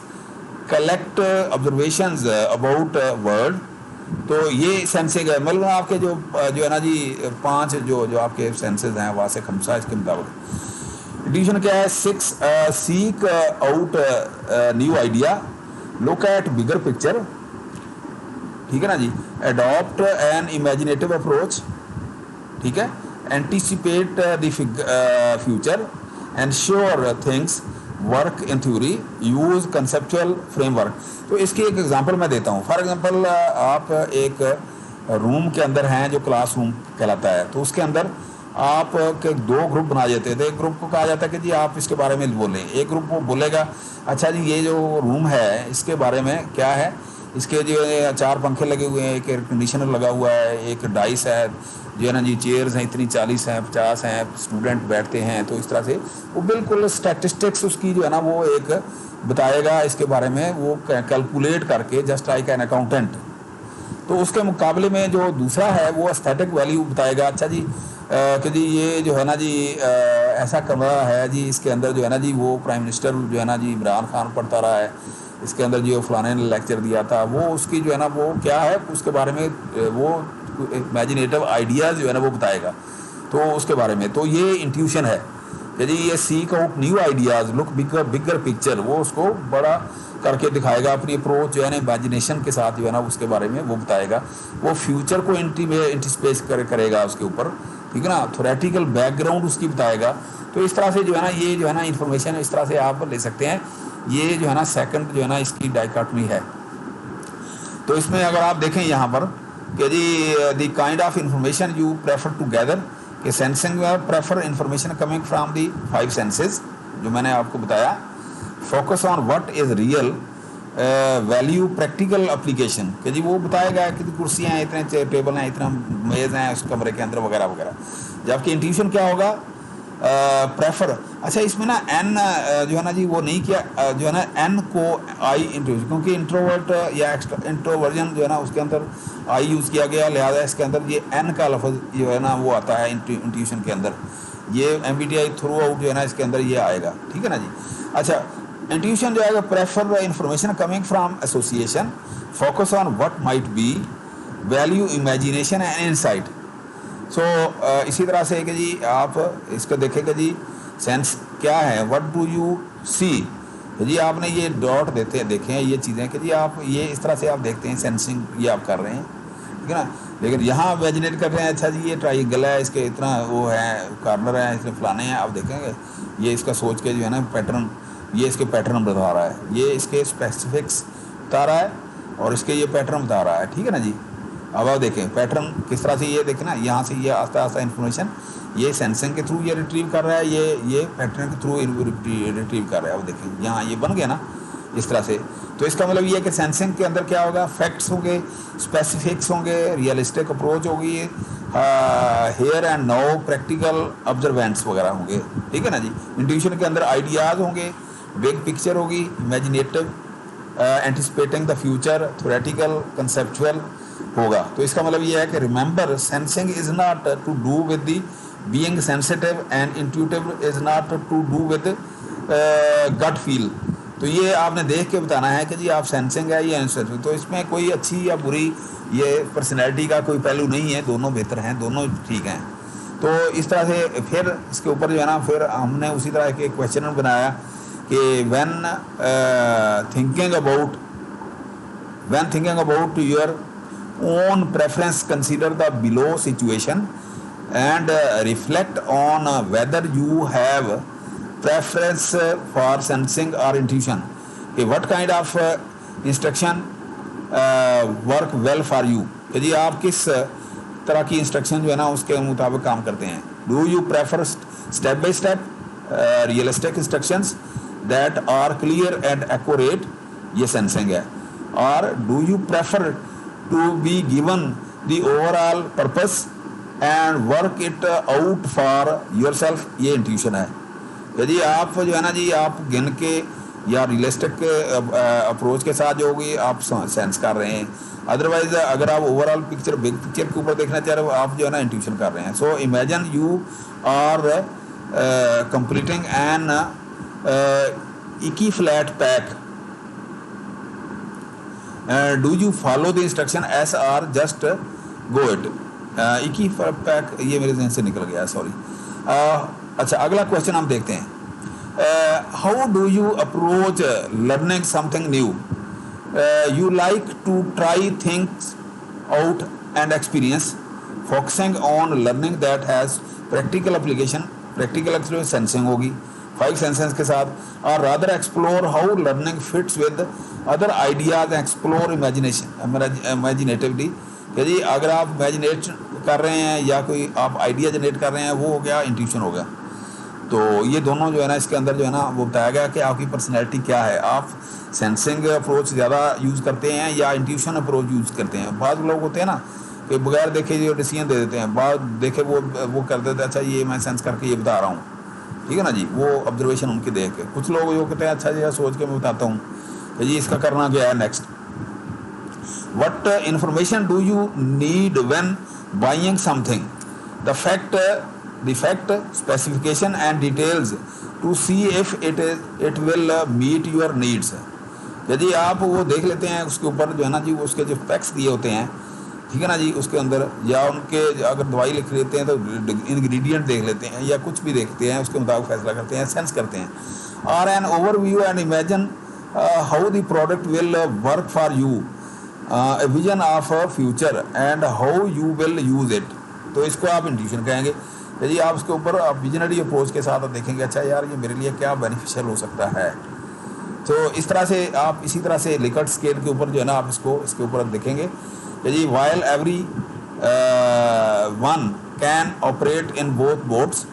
collect observations about world। तो ये सेंसिंग है, मतलब आपके जो है ना जी 5 जो आपके सेंसेस हैं वहाँ से खमसा इसके मुताबिक। एडिशन क्या है? 6 seek out new idea, look at bigger picture, ठीक है ना जी। अडॉप्ट एन इमेजिनेटिव अप्रोच, ठीक है। Anticipate the future, ensure things work in theory, use conceptual framework. तो इसकी एक एग्जांपल मैं देता हूँ। फॉर एग्जांपल आप एक रूम के अंदर हैं जो क्लासरूम कहलाता है, तो उसके अंदर आप के 2 ग्रुप बना देते थे। एक ग्रुप को कहा जाता है कि जी आप इसके बारे में बोलें, एक ग्रुप वो बोलेगा अच्छा जी ये जो रूम है इसके बारे में क्या है, इसके जो 4 पंखे लगे हुए हैं, एक एयर कंडीशनर लगा हुआ है, एक डाइस है, जो है ना जी चेयर्स हैं इतनी 40 हैं 50 हैं, स्टूडेंट बैठते हैं। तो इस तरह से वो बिल्कुल स्टैटिस्टिक्स उसकी जो है ना वो एक बताएगा इसके बारे में, वो कैलकुलेट करके जस्ट लाइक एन अकाउंटेंट। तो उसके मुकाबले में जो दूसरा है वो एस्थेटिक वैल्यू बताएगा, अच्छा जी कि जी ये जो है ना जी ऐसा कमरा है जी, इसके अंदर जो है ना जी वो प्राइम मिनिस्टर जो है ना जी इमरान खान पढ़ता रहा है, इसके अंदर जो फलाने ने लेक्चर दिया था, वो उसकी जो है ना वो क्या है उसके बारे में वो इमेजिनेटिव आइडियाज़ जो है ना वो बताएगा। तो उसके बारे में तो ये इंट्यूशन है कि जी ये seek out new ideas, look bigger picture, वो उसको बड़ा करके दिखाएगा, अपनी अप्रोच जो है ना इमेजिनेशन के साथ जो है ना उसके बारे में वो बताएगा, वो फ्यूचर को इंटीस्पेस करेगा उसके ऊपर, ठीक है ना, थ्योरेटिकल बैकग्राउंड उसकी बताएगा। तो इस तरह से जो है ना ये जो है ना इन्फॉर्मेशन इस तरह से आप ले सकते हैं। ये जो है ना सेकंड जो है ना इसकी डाइकोटमी है। तो इसमें अगर आप देखें यहाँ पर कि जी the kind of information you prefer to gather, कि सेंसिंग में prefer information coming from the 5 senses जो मैंने आपको बताया, focus on what is real value practical application, कि जी वो बताएगा कि कुर्सियाँ हैं, इतने टेबल हैं, इतना मेज़ हैं उस कमरे के अंदर वगैरह वगैरह। जबकि इंट्यूशन क्या होगा, प्रेफर। अच्छा इसमें ना एन जो है ना जी वो नहीं किया, जो है ना एन को आई इंट्रोड्यूस, क्योंकि इंट्रोवर्ट या इंट्रोवर्जन जो है ना उसके अंदर आई यूज़ किया गया, लिहाजा इसके अंदर ये एन का लफ्ज़ जो है ना वो आता है इंट्यूशन के अंदर। ये MBTI थ्रू आउट जो है ना इसके अंदर ये आएगा, ठीक है ना जी। अच्छा इंट्यूशन जो है prefer information coming from association, focus on what might be, value imagination and insight. So इसी तरह से कि जी आप इसको देखेंगे जी सेंस क्या है, व्हाट डू यू सी, जी आपने ये डॉट देखे हैं ये चीज़ें कि जी आप ये इस तरह से आप देखते हैं, सेंसिंग ये आप कर रहे हैं, ठीक है ना। लेकिन यहाँ इमेजिनेट कर रहे हैं अच्छा जी ये ट्राइंगल है, इसके इतना वो है कॉर्नर है, इसके फलाने हैं, आप देखेंगे ये इसका सोच के जो है ना पैटर्न, ये इसके पैटर्न बता रहा है, ये इसके स्पेसिफिक्स बता रहा है और इसके ये पैटर्न बता रहा है, ठीक है ना जी। अब आप देखें पैटर्न किस तरह से, ये देखें ना यहाँ से ये आस्ता आस्ता इन्फॉर्मेशन ये सेंसिंग के थ्रू ये रिट्रीव कर रहा है, ये पैटर्न के थ्रू रिट्रीव कर रहा है। अब देखें यहाँ ये बन गया ना इस तरह से। तो इसका मतलब ये है कि सेंसिंग के अंदर क्या होगा, फैक्ट्स होंगे, स्पेसिफिक्स होंगे, रियलिस्टिक अप्रोच होगी, हेयर एंड नाउ प्रैक्टिकल ऑब्जर्वेंट्स वगैरह होंगे, ठीक है ना जी। इंट्यूशन के अंदर आइडियाज़ होंगे, बिग पिक्चर होगी, imaginative, anticipating the future, theoretical, conceptual होगा। तो इसका मतलब ये है कि remember sensing is not to do with the being sensitive and intuitive is not to do with gut feel. तो ये आपने देख के बताना है कि जी आप सेंसिंग है या इंसेंसिटिव। तो इसमें कोई अच्छी या बुरी ये पर्सनैलिटी का कोई पहलू नहीं है, दोनों बेहतर हैं, दोनों ठीक हैं। तो इस तरह से फिर इसके ऊपर जो है ना फिर हमने उसी तरह के क्वेश्चन बनाया कि when thinking about your own preference, consider the below situation and reflect on whether you have preference for sensing or intuition, कि what kind of instruction work well for you, कि जी आप किस तरह की इंस्ट्रक्शन जो है ना उसके मुताबिक काम करते हैं। Do you prefer step by step realistic instructions that are clear and accurate, ये सेंसिंग है। और do you prefer to be given the overall purpose and work it out for yourself, ये इंट्यूशन है। यदि आप जो है ना जी आप गिन के या रियलिस्टिक अप्रोच के साथ जो होगी आप सेंस कर रहे हैं, अदरवाइज अगर आप ओवरऑल पिक्चर बिग पिक्चर के ऊपर देखना चाह रहे हो आप जो है ना इंट्यूशन कर रहे हैं। So imagine you are completing an IKEA flat pack, do you follow the instructions or just go it. एक ही पैक ये मेरे जहन से निकल गया, सॉरी। अच्छा अगला क्वेश्चन हम देखते हैं, how do you approach learning something new, you like to try things out and experience, focusing on learning that has practical application, practical experience sensing होगी 5 सेंसेस के साथ, और rather explore how learning fits with other ideas, explore imaginatively कि जी अगर आप इमेजिनेट कर रहे हैं या कोई आप आइडिया जनरेट कर रहे हैं, वो हो गया इंट्यूशन हो गया। तो ये दोनों जो है ना इसके अंदर जो है ना वो बताया गया कि आपकी पर्सनैलिटी क्या है, आप सेंसिंग अप्रोच ज़्यादा यूज़ करते हैं या इंट्यूशन अप्रोच यूज़ करते हैं। बाद लोग होते हैं ना कि बगैर देखे जो डिसीजन दे देते हैं, बाद देखे वो कर देते हैं अच्छा ये मैं सेंस करके ये बता रहा हूँ, ठीक है ना जी, वो ऑब्जर्वेशन उनके देख के। कुछ लोग जो कहते हैं अच्छा जी सोच के मैं बताता हूँ कि जी इसका करना क्या है next. What information do you need when buying something? The fact, specification and details to see if it will meet your needs. यदि आप वो देख लेते हैं उसके ऊपर जो है ना जी, उसके जो फैक्ट्स दिए होते हैं, ठीक है ना जी, उसके अंदर या उनके अगर दवाई लिख लेते हैं तो इंग्रेडिएंट देख लेते हैं या कुछ भी देखते हैं, उसके मुताबिक फैसला करते हैं, सेंस करते हैं। और an overview and imagine how the product will work for you, a vision of a future and how you will use it। तो इसको आप इंट्यूशन कहेंगे। यदि आप उसके ऊपर आप विजनरी अप्रोच के साथ आप देखेंगे अच्छा यार ये मेरे लिए क्या बेनिफिशियल हो सकता है। तो इस तरह से आप इसी तरह से लिकर्ट स्केल के ऊपर जो है ना आप इसके ऊपर देखेंगे। यदि while every one can operate in both modes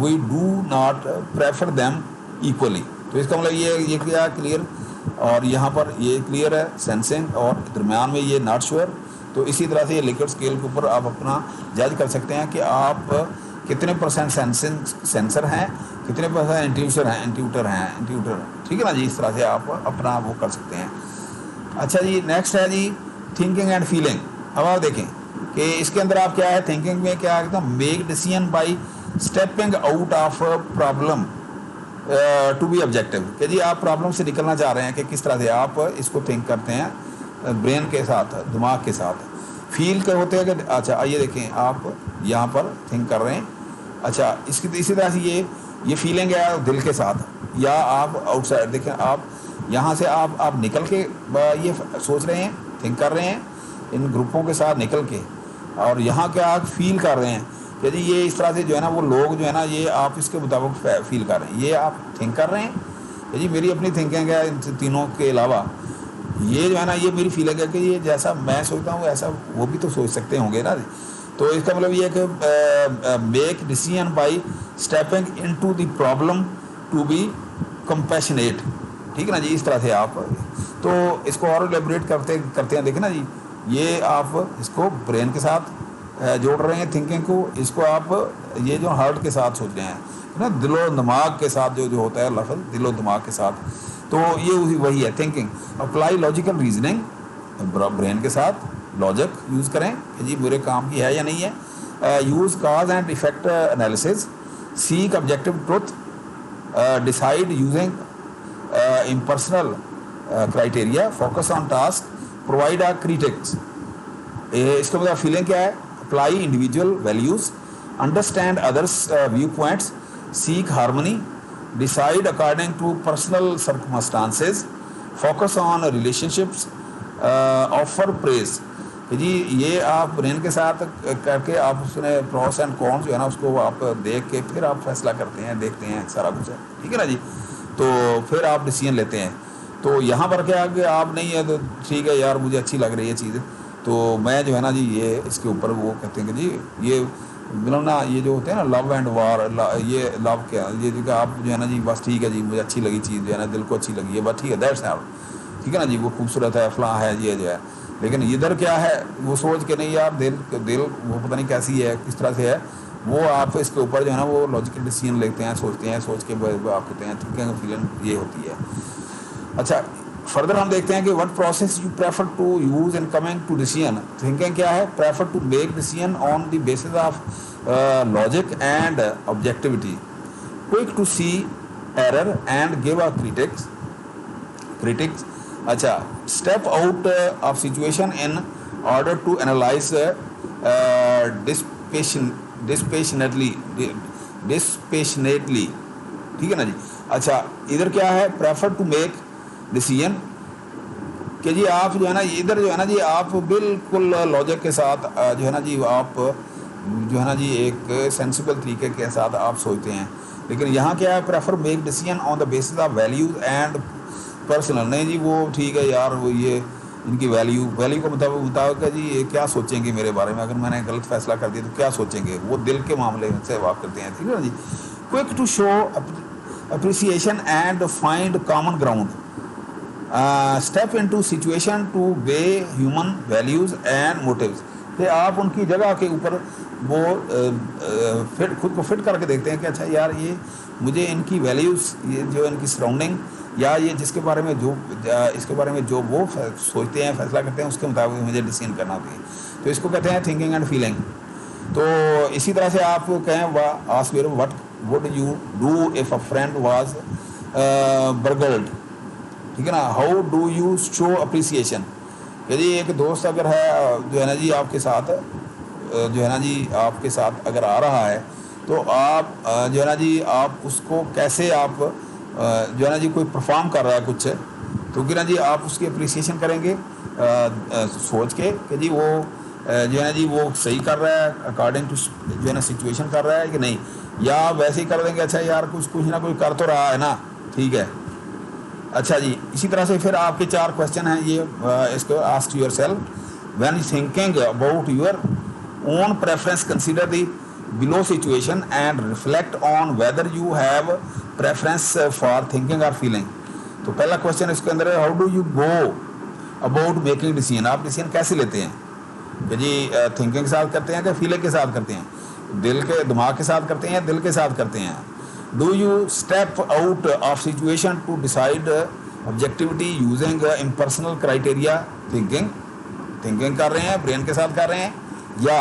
we do not prefer them equally. तो इसका मतलब ये क्या क्लियर, और यहाँ पर ये क्लियर है सेंसिंग, और दरम्यान में ये नॉट श्योर। तो इसी तरह से ये लिकर्ट स्केल के ऊपर आप अपना जज कर सकते हैं कि आप कितने परसेंट सेंसर हैं, कितने परसेंट इंट्यूटर, ठीक है ना जी। इस तरह से आप अपना वो कर सकते हैं। अच्छा जी नेक्स्ट है जी थिंकिंग एंड फीलिंग। अब आप देखें कि इसके अंदर आप क्या है, थिंकिंग में क्या है, make decision by stepping out of problem to be objective. कि जी आप प्रॉब्लम से निकलना चाह रहे हैं कि किस तरह से आप इसको थिंक करते हैं ब्रेन के साथ, दिमाग के साथ। फील के होते हैं कि अच्छा आइए देखें आप यहाँ पर थिंक कर रहे हैं, अच्छा इसी तरह से ये फीलिंग है दिल के साथ, या आप आउटसाइड देखें, आप यहाँ से आप निकल के ये सोच रहे हैं, थिंक कर रहे हैं इन ग्रुपों के साथ निकल के, और यहाँ क्या आप फील कर रहे हैं कि जी ये इस तरह से जो है ना वो लोग जो है ना ये आप इसके मुताबिक फील कर रहे हैं, ये आप थिंक कर रहे हैं कि जी मेरी अपनी थिंकिंग है इन तीनों के अलावा, ये जो है ना ये मेरी फीलिंग है कि ये जैसा मैं सोचता हूँ ऐसा वो भी तो सोच सकते होंगे ना। तो इसका मतलब ये है कि make decision by stepping into the problem to be compassionate, ठीक है ना जी। इस तरह से आप तो इसको और एलेबोरेट करते हैं, देखें ना जी, ये आप इसको ब्रेन के साथ जोड़ रहे हैं थिंकिंग को, इसको आप ये जो हार्ट के साथ सोच रहे हैं ना, दिलो दिमाग के साथ जो होता है लफ्ज़ दिलो दिमाग के साथ, तो ये वही है thinking. Apply logical reasoning, brain के साथ लॉजिक यूज़ करें कि जी मेरे काम की है या नहीं है। Use cause and effect analysis, seek objective truth, decide using impersonal criteria, focus on task, provide a critics. इसका मतलब फीलिंग क्या है, apply individual values, understand others view points, seek harmony, decide according to personal circumstances, focus on relationships, offer praise. कि जी ये आप brain के साथ करके आप उसने प्रॉस एंड कॉन्स जो है ना उसको आप देख के फिर आप फैसला करते हैं, देखते हैं सारा कुछ है, ठीक है ना जी। तो फिर आप डिसीजन लेते हैं। तो यहाँ पर क्या कि आप नहीं है तो ठीक है यार मुझे अच्छी लग रही है चीज़, तो मैं जो है ना जी ये इसके ऊपर वो कहते हैं कि जी ये मतलब ना ये जो होते हैं ना लव एंड वार, ये लव क्या ये जो आप जो है ना जी बस ठीक है जी मुझे अच्छी लगी चीज़ जो है ना दिल को अच्छी लगी है बस ठीक है दैट्स ऑल, ठीक है ना जी, वो खूबसूरत है फलां है ये जो है। लेकिन इधर क्या है वो सोच के नहीं यार दिल वो पता नहीं कैसी है किस तरह से है, वो आप इसके ऊपर जो है ना वो लॉजिकल डिसीजन लेते हैं, सोचते हैं, सोच के आप कहते हैं थिंकिंग फीलिंग ये होती है। अच्छा फर्दर हम देखते हैं कि what process you prefer to use in coming to decision. Thinking क्या है, prefer to make decision on the basis of logic and objectivity, quick to see error and give a critics. अच्छा step out of situation in order to analyse dispassionately, ठीक है ना जी। अच्छा इधर क्या है, प्रेफर टू मेक डिसीजन कि जी आप जो है ना इधर जो है ना जी आप बिल्कुल लॉजिक के साथ जो है ना जी आप जो है ना जी एक सेंसिबल तरीके के साथ आप सोचते हैं। लेकिन यहाँ क्या है, prefer make decision on the basis of values and personal, नहीं जी वो ठीक है यार वो ये इनकी वैल्यू को मुताबिक है जी, ये क्या सोचेंगे मेरे बारे में, अगर मैंने गलत फैसला कर दिया तो क्या सोचेंगे, वो दिल के मामले से बात करते हैं, ठीक है ना जी। Quick to show appreciation and find common ground, step into situation to weigh human values and motives, कि आप उनकी जगह के ऊपर वो खुद को फिट करके देखते हैं कि अच्छा यार ये मुझे इनकी वैल्यूज़, ये जो इनकी सराउंडिंग या ये जिसके बारे में जो इसके बारे में जो वो सोचते हैं, फैसला करते हैं, उसके मुताबिक मुझे डिसीजन करना होती है। तो इसको कहते हैं थिंकिंग एंड फीलिंग। तो इसी तरह से आप कहें ask your what would you do if a friend was burgled, ठीक है ना। How do you show appreciation, यदि एक दोस्त अगर है जो है ना जी आपके साथ जो है ना जी आपके साथ अगर आ रहा है, तो आप जो है ना जी आप उसको कैसे आप जो है ना जी कोई परफॉर्म कर रहा है कुछ, तो कि ना जी आप उसकी अप्रिसिएशन करेंगे सोच के कि जी वो जो है ना जी वो सही कर रहा है अकॉर्डिंग टू जो है ना सिचुएशन कर रहा है कि नहीं, या वैसे ही कर देंगे अच्छा यार कुछ ना कुछ कर तो रहा है ना, ठीक है। अच्छा जी, इसी तरह से फिर आपके 4 क्वेश्चन हैं ये, इसको ask yourself when thinking about your own preference consider the below situation and reflect on whether you have preference for thinking और फीलिंग। तो पहला क्वेश्चन इसके अंदर है how do you go about making decision, आप डिसीजन कैसे लेते हैं, कि जी थिंकिंग के साथ करते हैं कि फीलिंग के साथ करते हैं, दिल के दिमाग के साथ करते हैं, दिल के साथ करते हैं। Do you step out of situation to decide objectivity using impersonal criteria, thinking कर रहे हैं, ब्रेन के साथ कर रहे हैं, या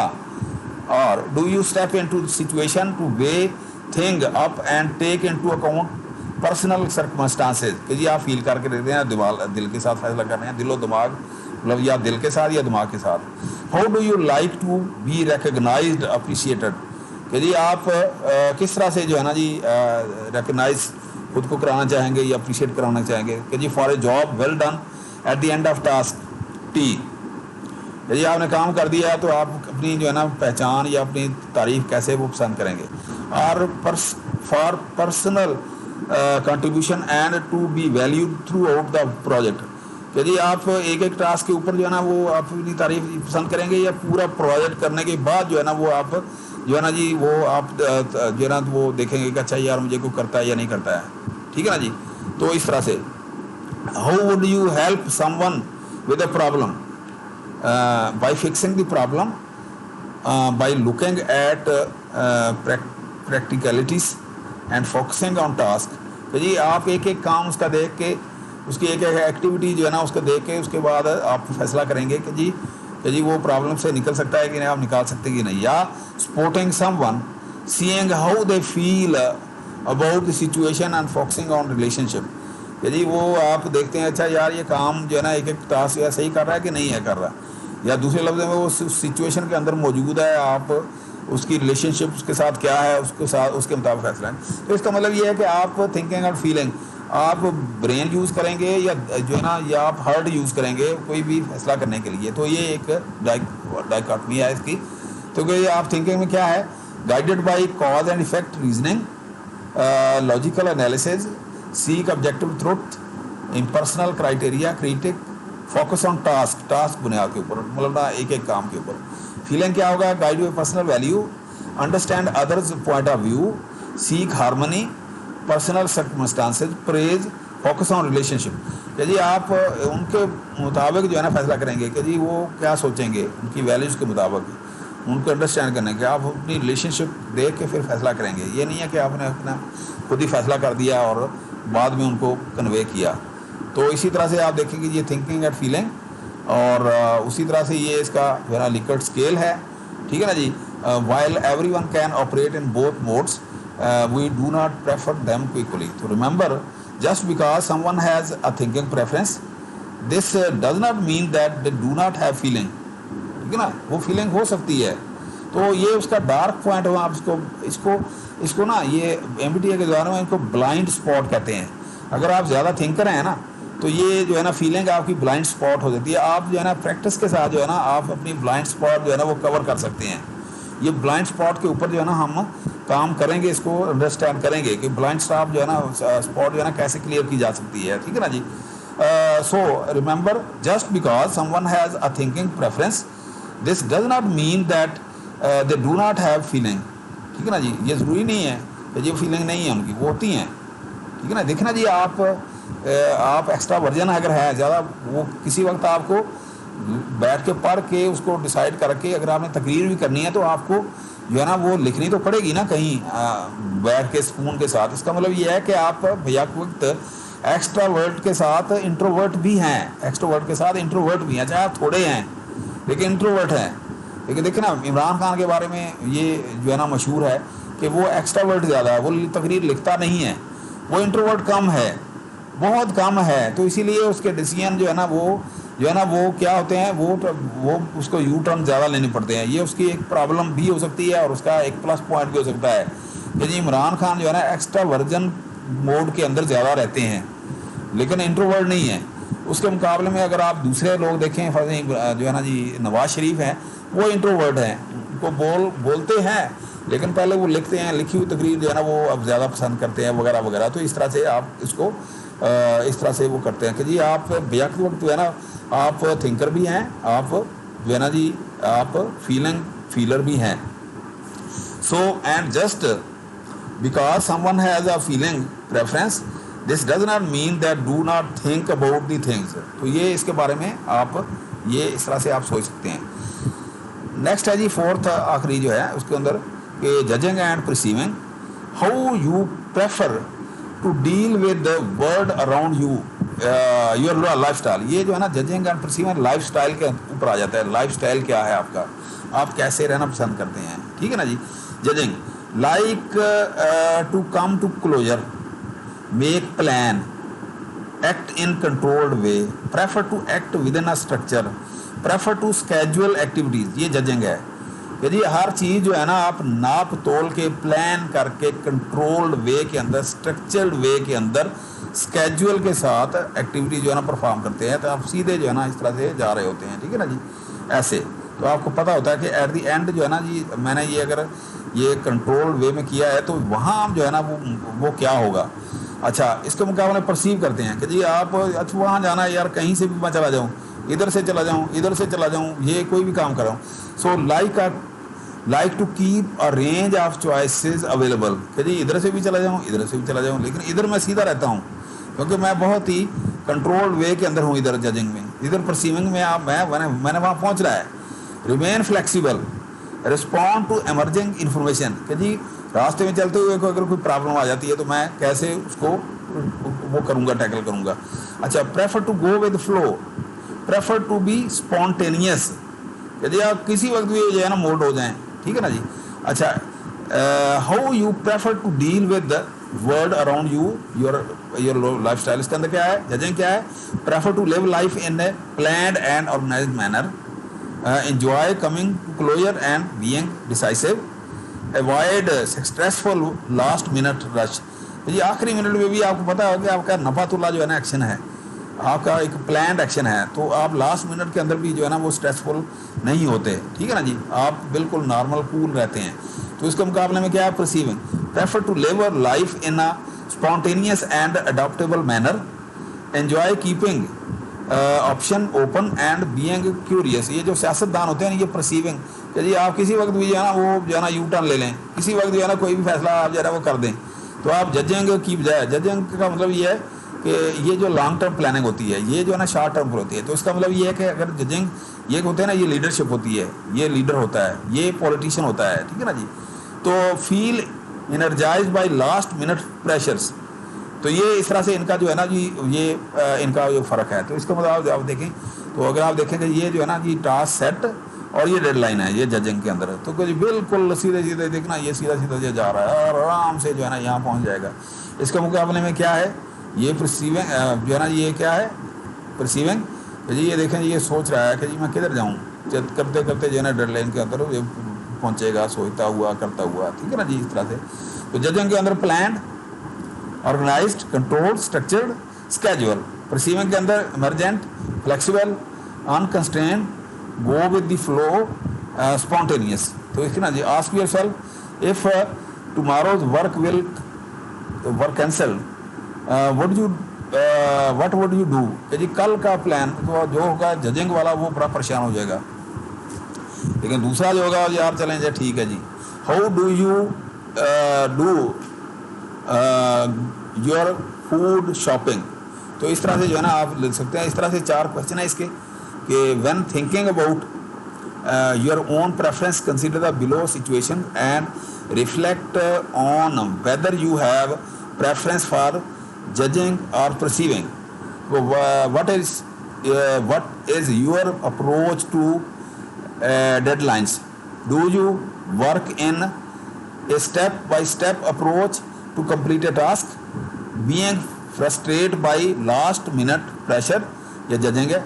और do you step into situation to weigh thing up and take into account personal circumstances, कि जी आप फील करके देते हैं, दिल के साथ फैसला कर रहे हैं, दिलो दिमाग मतलब या दिल के साथ या दिमाग के साथ। How do you like to be recognised appreciated, कि जी आप किस तरह से जो है ना जी रिकग्नाइज खुद को कराना चाहेंगे या अप्रिशिएट कराना चाहेंगे, कि जी for a job well done at the end of task, यदि आपने काम कर दिया है तो आप अपनी जो है ना पहचान या अपनी तारीफ कैसे वो पसंद करेंगे। और for personal contribution and to be valued throughout the project, यदि आप एक टास्क के ऊपर जो है ना वो आप अपनी तारीफ पसंद करेंगे, या पूरा प्रोजेक्ट करने के बाद जो है ना वो आप जो है ना जी वो आप जो है ना वो देखेंगे कि अच्छा यार मुझे कोई करता है या नहीं करता है, ठीक है ना जी। तो इस तरह से how would you help someone with a problem by fixing the problem by looking at practicalities and focusing on task, तो जी आप एक एक काम उसका देख के, उसकी एक एक एक्टिविटी जो है ना उसको देख के उसके बाद आप फैसला करेंगे कि जी वो प्रॉब्लम से निकल सकता है कि नहीं, आप निकाल सकते कि नहीं। या supporting someone seeing how they feel about the situation and focusing on relationship, कि जी वो आप देखते हैं अच्छा यार ये काम जो है ना एक एक टास्क या सही कर रहा है कि नहीं है कर रहा, या दूसरे लफ्ज़ में वो सिचुएशन के अंदर मौजूद है, आप उसकी रिलेशनशिप उसके साथ क्या है उसके साथ उसके मुताबिक फैसला है। तो इसका मतलब ये है कि आप थिंकिंग और फीलिंग आप ब्रेन यूज़ करेंगे या जो है ना या आप हार्ट यूज़ करेंगे कोई भी फैसला करने के लिए। तो ये एक डाइकॉटमी है इसकी। तो कि आप थिंकिंग में क्या है, guided by cause and effect reasoning, logical analysis, seek objective truth, impersonal criteria, critic, focus on task बुनियाद के ऊपर, मतलब ना एक एक काम के ऊपर। फीलिंग क्या होगा, guide by personal value, understand others point of view, seek harmony, personal circumstances, praise, focus on relationship. यदि आप उनके मुताबिक जो है ना फैसला करेंगे कि जी वो क्या सोचेंगे, उनकी वैल्यूज़ के मुताबिक उनको अंडरस्टैंड करने के, आप अपनी रिलेशनशिप देख के फिर फैसला करेंगे। ये नहीं है कि आपने अपना खुद ही फैसला कर दिया और बाद में उनको कन्वे किया। तो इसी तरह से आप देखेंगे ये थिंकिंग एंड फीलिंग, और उसी तरह से ये इसका जो है ना लिकर्ट स्केल है, ठीक है ना जी। While everyone can operate in both modes, we do not prefer them equally. So remember, just because someone has a thinking preference, this does not mean that they do not have feeling, ठीक है ना, वो feeling हो सकती है। तो ये उसका डार्क पॉइंट हो, आप इसको ना ये MBTI के द्वारा में इनको ब्लाइंड स्पॉट कहते हैं। अगर आप ज़्यादा थिंकर हैं ना तो ये जो है ना फीलिंग आपकी ब्लाइंड स्पॉट हो जाती है। आप जो है ना प्रैक्टिस के साथ जो है ना आप अपनी ब्लाइंड स्पॉट जो है ना वो कवर कर सकते हैं। ये ब्लाइंड स्पॉट के ऊपर जो है ना हम काम करेंगे, इसको अंडरस्टैंड करेंगे कि ब्लाइंड स्पॉट जो है ना कैसे क्लियर की जा सकती है, ठीक है ना जी। So remember, just because someone has a thinking preference, this does not mean that they do not have feeling. ठीक है ना जी, ये ज़रूरी नहीं है कि ये फीलिंग नहीं है उनकी, वो होती हैं। ठीक है ना, देखना जी, आप एक्स्ट्रा वर्जन अगर है ज़्यादा, वो किसी वक्त आपको बैठ के पढ़ के उसको डिसाइड करके अगर आपने तकरीर भी करनी है तो आपको जो है ना वो लिखनी तो पड़ेगी ना कहीं बैठ के स्पून के साथ। इसका मतलब ये है कि आप भैया वक्त एक्स्ट्रावर्ट के साथ इंट्रोवर्ट भी हैं, एक्स्ट्रोवर्ट के साथ इंट्रोवर्ट भी हैं, चाहे आप थोड़े हैं लेकिन इंट्रोवर्ट हैं। लेकिन देखिए ना, इमरान खान के बारे में ये जो है ना मशहूर है कि वो एक्स्ट्रावर्ट ज़्यादा है, वो तकरीर लिखता नहीं है, वो इंट्रोवर्ट कम है, बहुत कम है। तो इसीलिए उसके डिसीजन जो है ना वो क्या होते हैं, वो उसको यू टर्न ज़्यादा लेने पड़ते हैं। ये उसकी एक प्रॉब्लम भी हो सकती है और उसका एक प्लस पॉइंट भी हो सकता है कि जी इमरान खान जो है ना एक्स्ट्रा वर्जन मोड के अंदर ज़्यादा रहते हैं लेकिन इंट्रोवर्ट नहीं है। उसके मुकाबले में अगर आप दूसरे लोग देखें, जो है ना जी नवाज शरीफ हैं, वो इंट्रोवर्ट हैं, उनको बोलते हैं लेकिन पहले वो लिखते हैं, लिखी हुई तकरीर जो है ना वो अब ज़्यादा पसंद करते हैं वगैरह वगैरह। तो इस तरह से आप इसको इस तरह से वो करते हैं कि जी आप बेवक्त वक्त जो है ना आप थिंकर भी हैं, आप जो है ना जी आप फीलर भी हैं। So and just because someone has a feeling preference, this does not mean that do not think about the things. तो ये इसके बारे में आप ये इस तरह से आप सोच सकते हैं। नेक्स्ट है जी फोर्थ आखिरी जो है उसके अंदर कि judging and perceiving, how you prefer to deal with the world around you, your life style. ये जो है ना judging and perceiving life style के ऊपर आ जाता है। लाइफ स्टाइल क्या है आपका, आप कैसे रहना पसंद करते हैं। ठीक है ना जी, judging like to come to closure, make plan, act in controlled way, prefer to act within a structure, prefer to schedule activities. ये जजिंग है कि जी हर चीज़ जो है ना आप नाप तोल के प्लान करके कंट्रोल्ड वे के अंदर, स्ट्रक्चर्ड वे के अंदर, स्केड्यूल के साथ एक्टिविटी जो है ना परफॉर्म करते हैं। तो आप सीधे जो है ना इस तरह से जा रहे होते हैं। ठीक है ना जी, ऐसे तो आपको पता होता है कि एट द एंड जो है ना जी मैंने ये अगर ये कंट्रोल वे में किया है तो वहाँ जो है ना वो क्या होगा। अच्छा, इसके मुकाबले परसीव करते हैं कि जी आप अच्छा वहाँ जाना है यार, कहीं से भी मैं चला जाऊँ, इधर से चला जाऊँ, इधर से चला जाऊँ, ये कोई भी काम कर रहा हूँ। So like to keep a range of choices available, कि जी इधर से भी चला जाऊँ, इधर से भी चला जाऊँ, लेकिन इधर मैं सीधा रहता हूँ क्योंकि मैं बहुत ही कंट्रोल्ड वे के अंदर हूँ। इधर जजिंग में, इधर परसीविंग में आप मैंने वहाँ पहुँच रहा है। Remain flexible, respond to emerging information, कि जी रास्ते में चलते हुए अगर कोई प्रॉब्लम आ जाती है तो मैं कैसे उसको वो करूँगा, टैकल करूँगा। अच्छा, prefer to go with flow, prefer to be spontaneous, यदि आप किसी वक्त भी जो है ना मोल्ड हो जाएं। ठीक है ना जी। अच्छा, how you prefer to deal with the world around you, your life style. इसके अंदर क्या है, जजिंग क्या है, prefer to live life in a planned and organised manner, enjoy coming to closure and being decisive, avoid stressful last minute rush। ये आखिरी minute में भी आपको पता होगा कि आपका नफातुल्ला जो है ना एक्शन है, आपका एक प्लान्ड एक्शन है, तो आप लास्ट मिनट के अंदर भी जो है ना वो स्ट्रेसफुल नहीं होते। ठीक है ना जी, आप बिल्कुल नॉर्मल कूल रहते हैं। तो इसके मुकाबले में क्या है, perceiving, prefer to live a life in a spontaneous and adaptable manner, enjoy keeping option open and being curious. ये जो सियासतदान होते हैं ना, ये परसीविंग, कि जी आप किसी वक्त भी जो है ना वो जो है ना यू टर्न ले लें, किसी वक्त जो है ना कोई भी फैसला आप जो है ना वो कर दें। तो आप जजिंग की बजाय, जजिंग का मतलब ये है कि ये जो लॉन्ग टर्म प्लानिंग होती है, ये जो है ना शॉर्ट टर्म पर होती है। तो इसका मतलब ये है कि अगर जजिंग ये होते हैं ना, ये लीडरशिप होती है, ये लीडर होता है, ये पॉलिटिशियन होता है। ठीक है ना जी। तो feel energised by last minute pressures, तो ये इस तरह से इनका जो है ना जी ये इनका जो फ़र्क है। तो इसका मतलब आप देखें, तो अगर आप देखें कि ये जो है ना जी टास्क सेट और ये डेडलाइन है ये जजिंग के अंदर, तो कुछ बिल्कुल सीधे सीधे देखना, ये सीधा सीधा ये जा रहा है और आराम से जो है ना यहाँ पहुँच जाएगा। इसके मुकाबले में क्या है, ये परसीविंग जो है ना, ये क्या है परसीविंग, जी ये देखें ये सोच रहा है कि जी मैं किधर जाऊँ, करते करते जो है ना डेडलाइन के अंदर ये पहुँचेगा, सोचता हुआ करता हुआ। ठीक है ना जी, इस तरह से। तो जजिंग के अंदर plan, organised, controlled, structured, schedule. Perceiving के अंदर emergent, flexible, unconstrained, go with the flow, spontaneous. तो इसके ना जी ask yourself, if tomorrow's work cancel, would you what would you do, कि जी कल का प्लान तो जो होगा जजिंग वाला वो बड़ा परेशान हो जाएगा। लेकिन दूसरा जो होगा यार चलें जी ठीक है जी, how do you do your food shopping. तो इस तरह से जो है ना आप लिख सकते हैं। इस तरह से 4 क्वेश्चन है इसके कि when thinking about your own preference consider the below situation and reflect on whether you have preference for judging और perceiving. What is your approach to deadlines, do you work in a step by step approach to complete a task, being frustrated by last minute pressure या जजेंगे।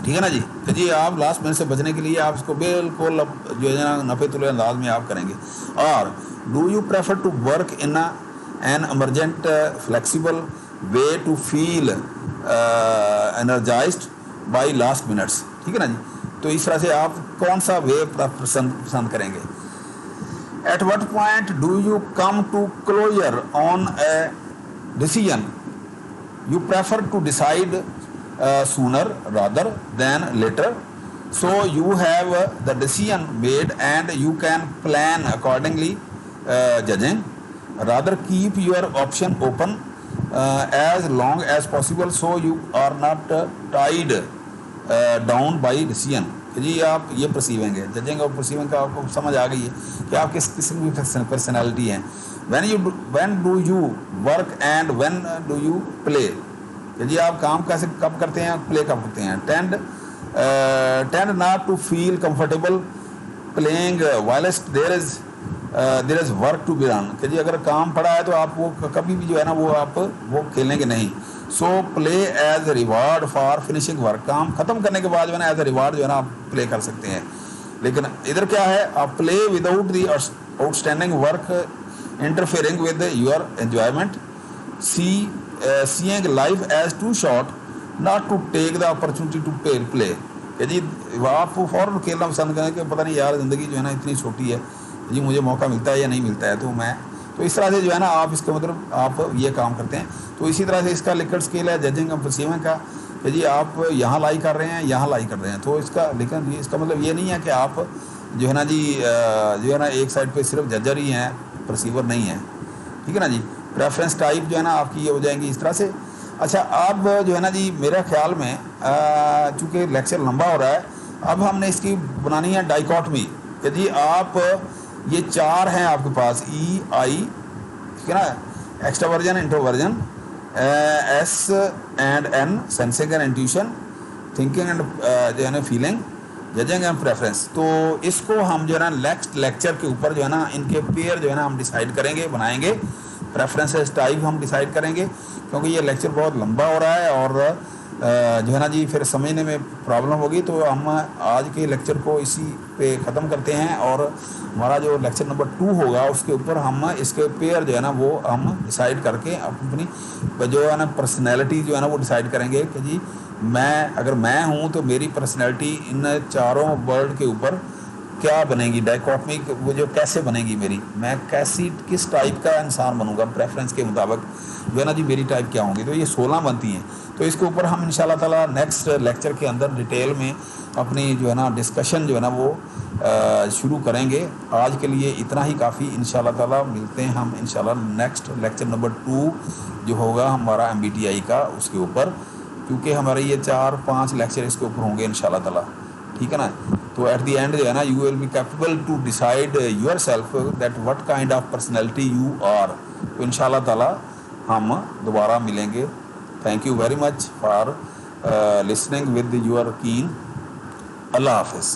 ठीक है ना जी, तो जी आप last minute से बचने के लिए आप इसको बिल्कुल जो है ना नफ़े तुले अंदाज में आप करेंगे। और do you prefer to work in an emergent flexible way to feel energised by last minutes. ठीक है ना जी, तो इस तरह से आप कौन सा वे पसंद करेंगे। At what point do you come to closure on a decision, you prefer to decide sooner rather than later, so you have the decision made and you can plan accordingly, judging rather keep your option open as long as possible so you are not tied down by decision. जी आप ये perceiving है, judging और perceiving का आपको समझ आ गई है कि आप किस किस्म की पर्सनैलिटी हैं। When do you work and when do you play, जी आप काम कैसे कब करते हैं, प्ले कब करते हैं। Tend not to feel comfortable playing whilst there is work to be done, कि जी अगर काम पड़ा है तो आप वो कभी भी जो है ना वो खेलेंगे नहीं। So play as reward for finishing work, काम खत्म करने के बाद जो है ना एज ए रिवार्ड जो है ना आप प्ले कर सकते हैं। लेकिन इधर क्या है, आप play without the outstanding work interfering with your enjoyment, seeing life as too short not to take the opportunity to play, कि जी आप फ़ौरन खेलना पसंद करें कि पता नहीं यार ज़िंदगी जो है ना इतनी छोटी है, जी मुझे मौका मिलता है या नहीं मिलता है तो इस तरह से जो है ना आप इसका मतलब आप ये काम करते हैं। तो इसी तरह से इसका लिकर्ट स्केल है जजिंग और परसीविंग का, कि जी आप यहाँ लाई कर रहे हैं, यहाँ लाई कर रहे हैं। तो इसका लेकिन इसका मतलब ये नहीं है कि आप जो है ना जी जो है ना एक साइड पे सिर्फ जजर ही हैं, परसीवर नहीं है। ठीक है ना जी, प्रेफरेंस टाइप जो है ना आपकी ये हो जाएंगी इस तरह से। अच्छा, अब जो है ना जी मेरा ख्याल में चूँकि लेक्चर लंबा हो रहा है, अब हमने इसकी बनानी है डाइकॉटमी, कि जी आप ये 4 हैं आपके पास, ई आई, ठीक है ना, extraversion, introversion, S and N, sensing and intuition, thinking and जो है ना फीलिंग, जजिंग एंड प्रेफरेंस। तो इसको हम जो है ना नेक्स्ट लेक्चर के ऊपर जो है ना इनके पेयर जो है ना हम डिसाइड करेंगे, बनाएंगे, प्रेफरेंसेस टाइप हम डिसाइड करेंगे, क्योंकि ये लेक्चर बहुत लंबा हो रहा है और जो है ना जी फिर समझने में प्रॉब्लम होगी। तो हम आज के लेक्चर को इसी पे ख़त्म करते हैं और हमारा जो लेक्चर नंबर 2 होगा उसके ऊपर हम इसके पेयर जो है ना वो हम डिसाइड करके अपनी जो है ना पर्सनैलिटी जो है ना वो डिसाइड करेंगे कि जी अगर मैं हूँ तो मेरी पर्सनैलिटी इन चारों वर्ड के ऊपर क्या बनेगी, डाइकॉटमिक वो जो कैसे बनेगी मेरी, मैं किस टाइप का इंसान बनूंगा, प्रेफरेंस के मुताबिक जो है ना जी मेरी टाइप क्या होंगी। तो ये 16 बनती हैं। तो इसके ऊपर हम इंशाल्लाह ताला नेक्स्ट लेक्चर के अंदर डिटेल में अपनी जो है ना डिस्कशन जो है ना वो शुरू करेंगे। आज के लिए इतना ही काफ़ी, इंशाल्लाह ताला मिलते हैं हम इंशाल्लाह नेक्स्ट लेक्चर नंबर 2 जो होगा हमारा MBTI का, उसके ऊपर, क्योंकि हमारे ये 4-5 लेक्चर इसके ऊपर होंगे इंशाल्लाह ताला। ठीक है ना, तो एट द एंड जो है ना you will be capable to decide your self that what kind of personality you are. तो इंशाल्लाह ताला हम दोबारा मिलेंगे। Thank you very much for listening with your keen. अल्लाह हाफिज़।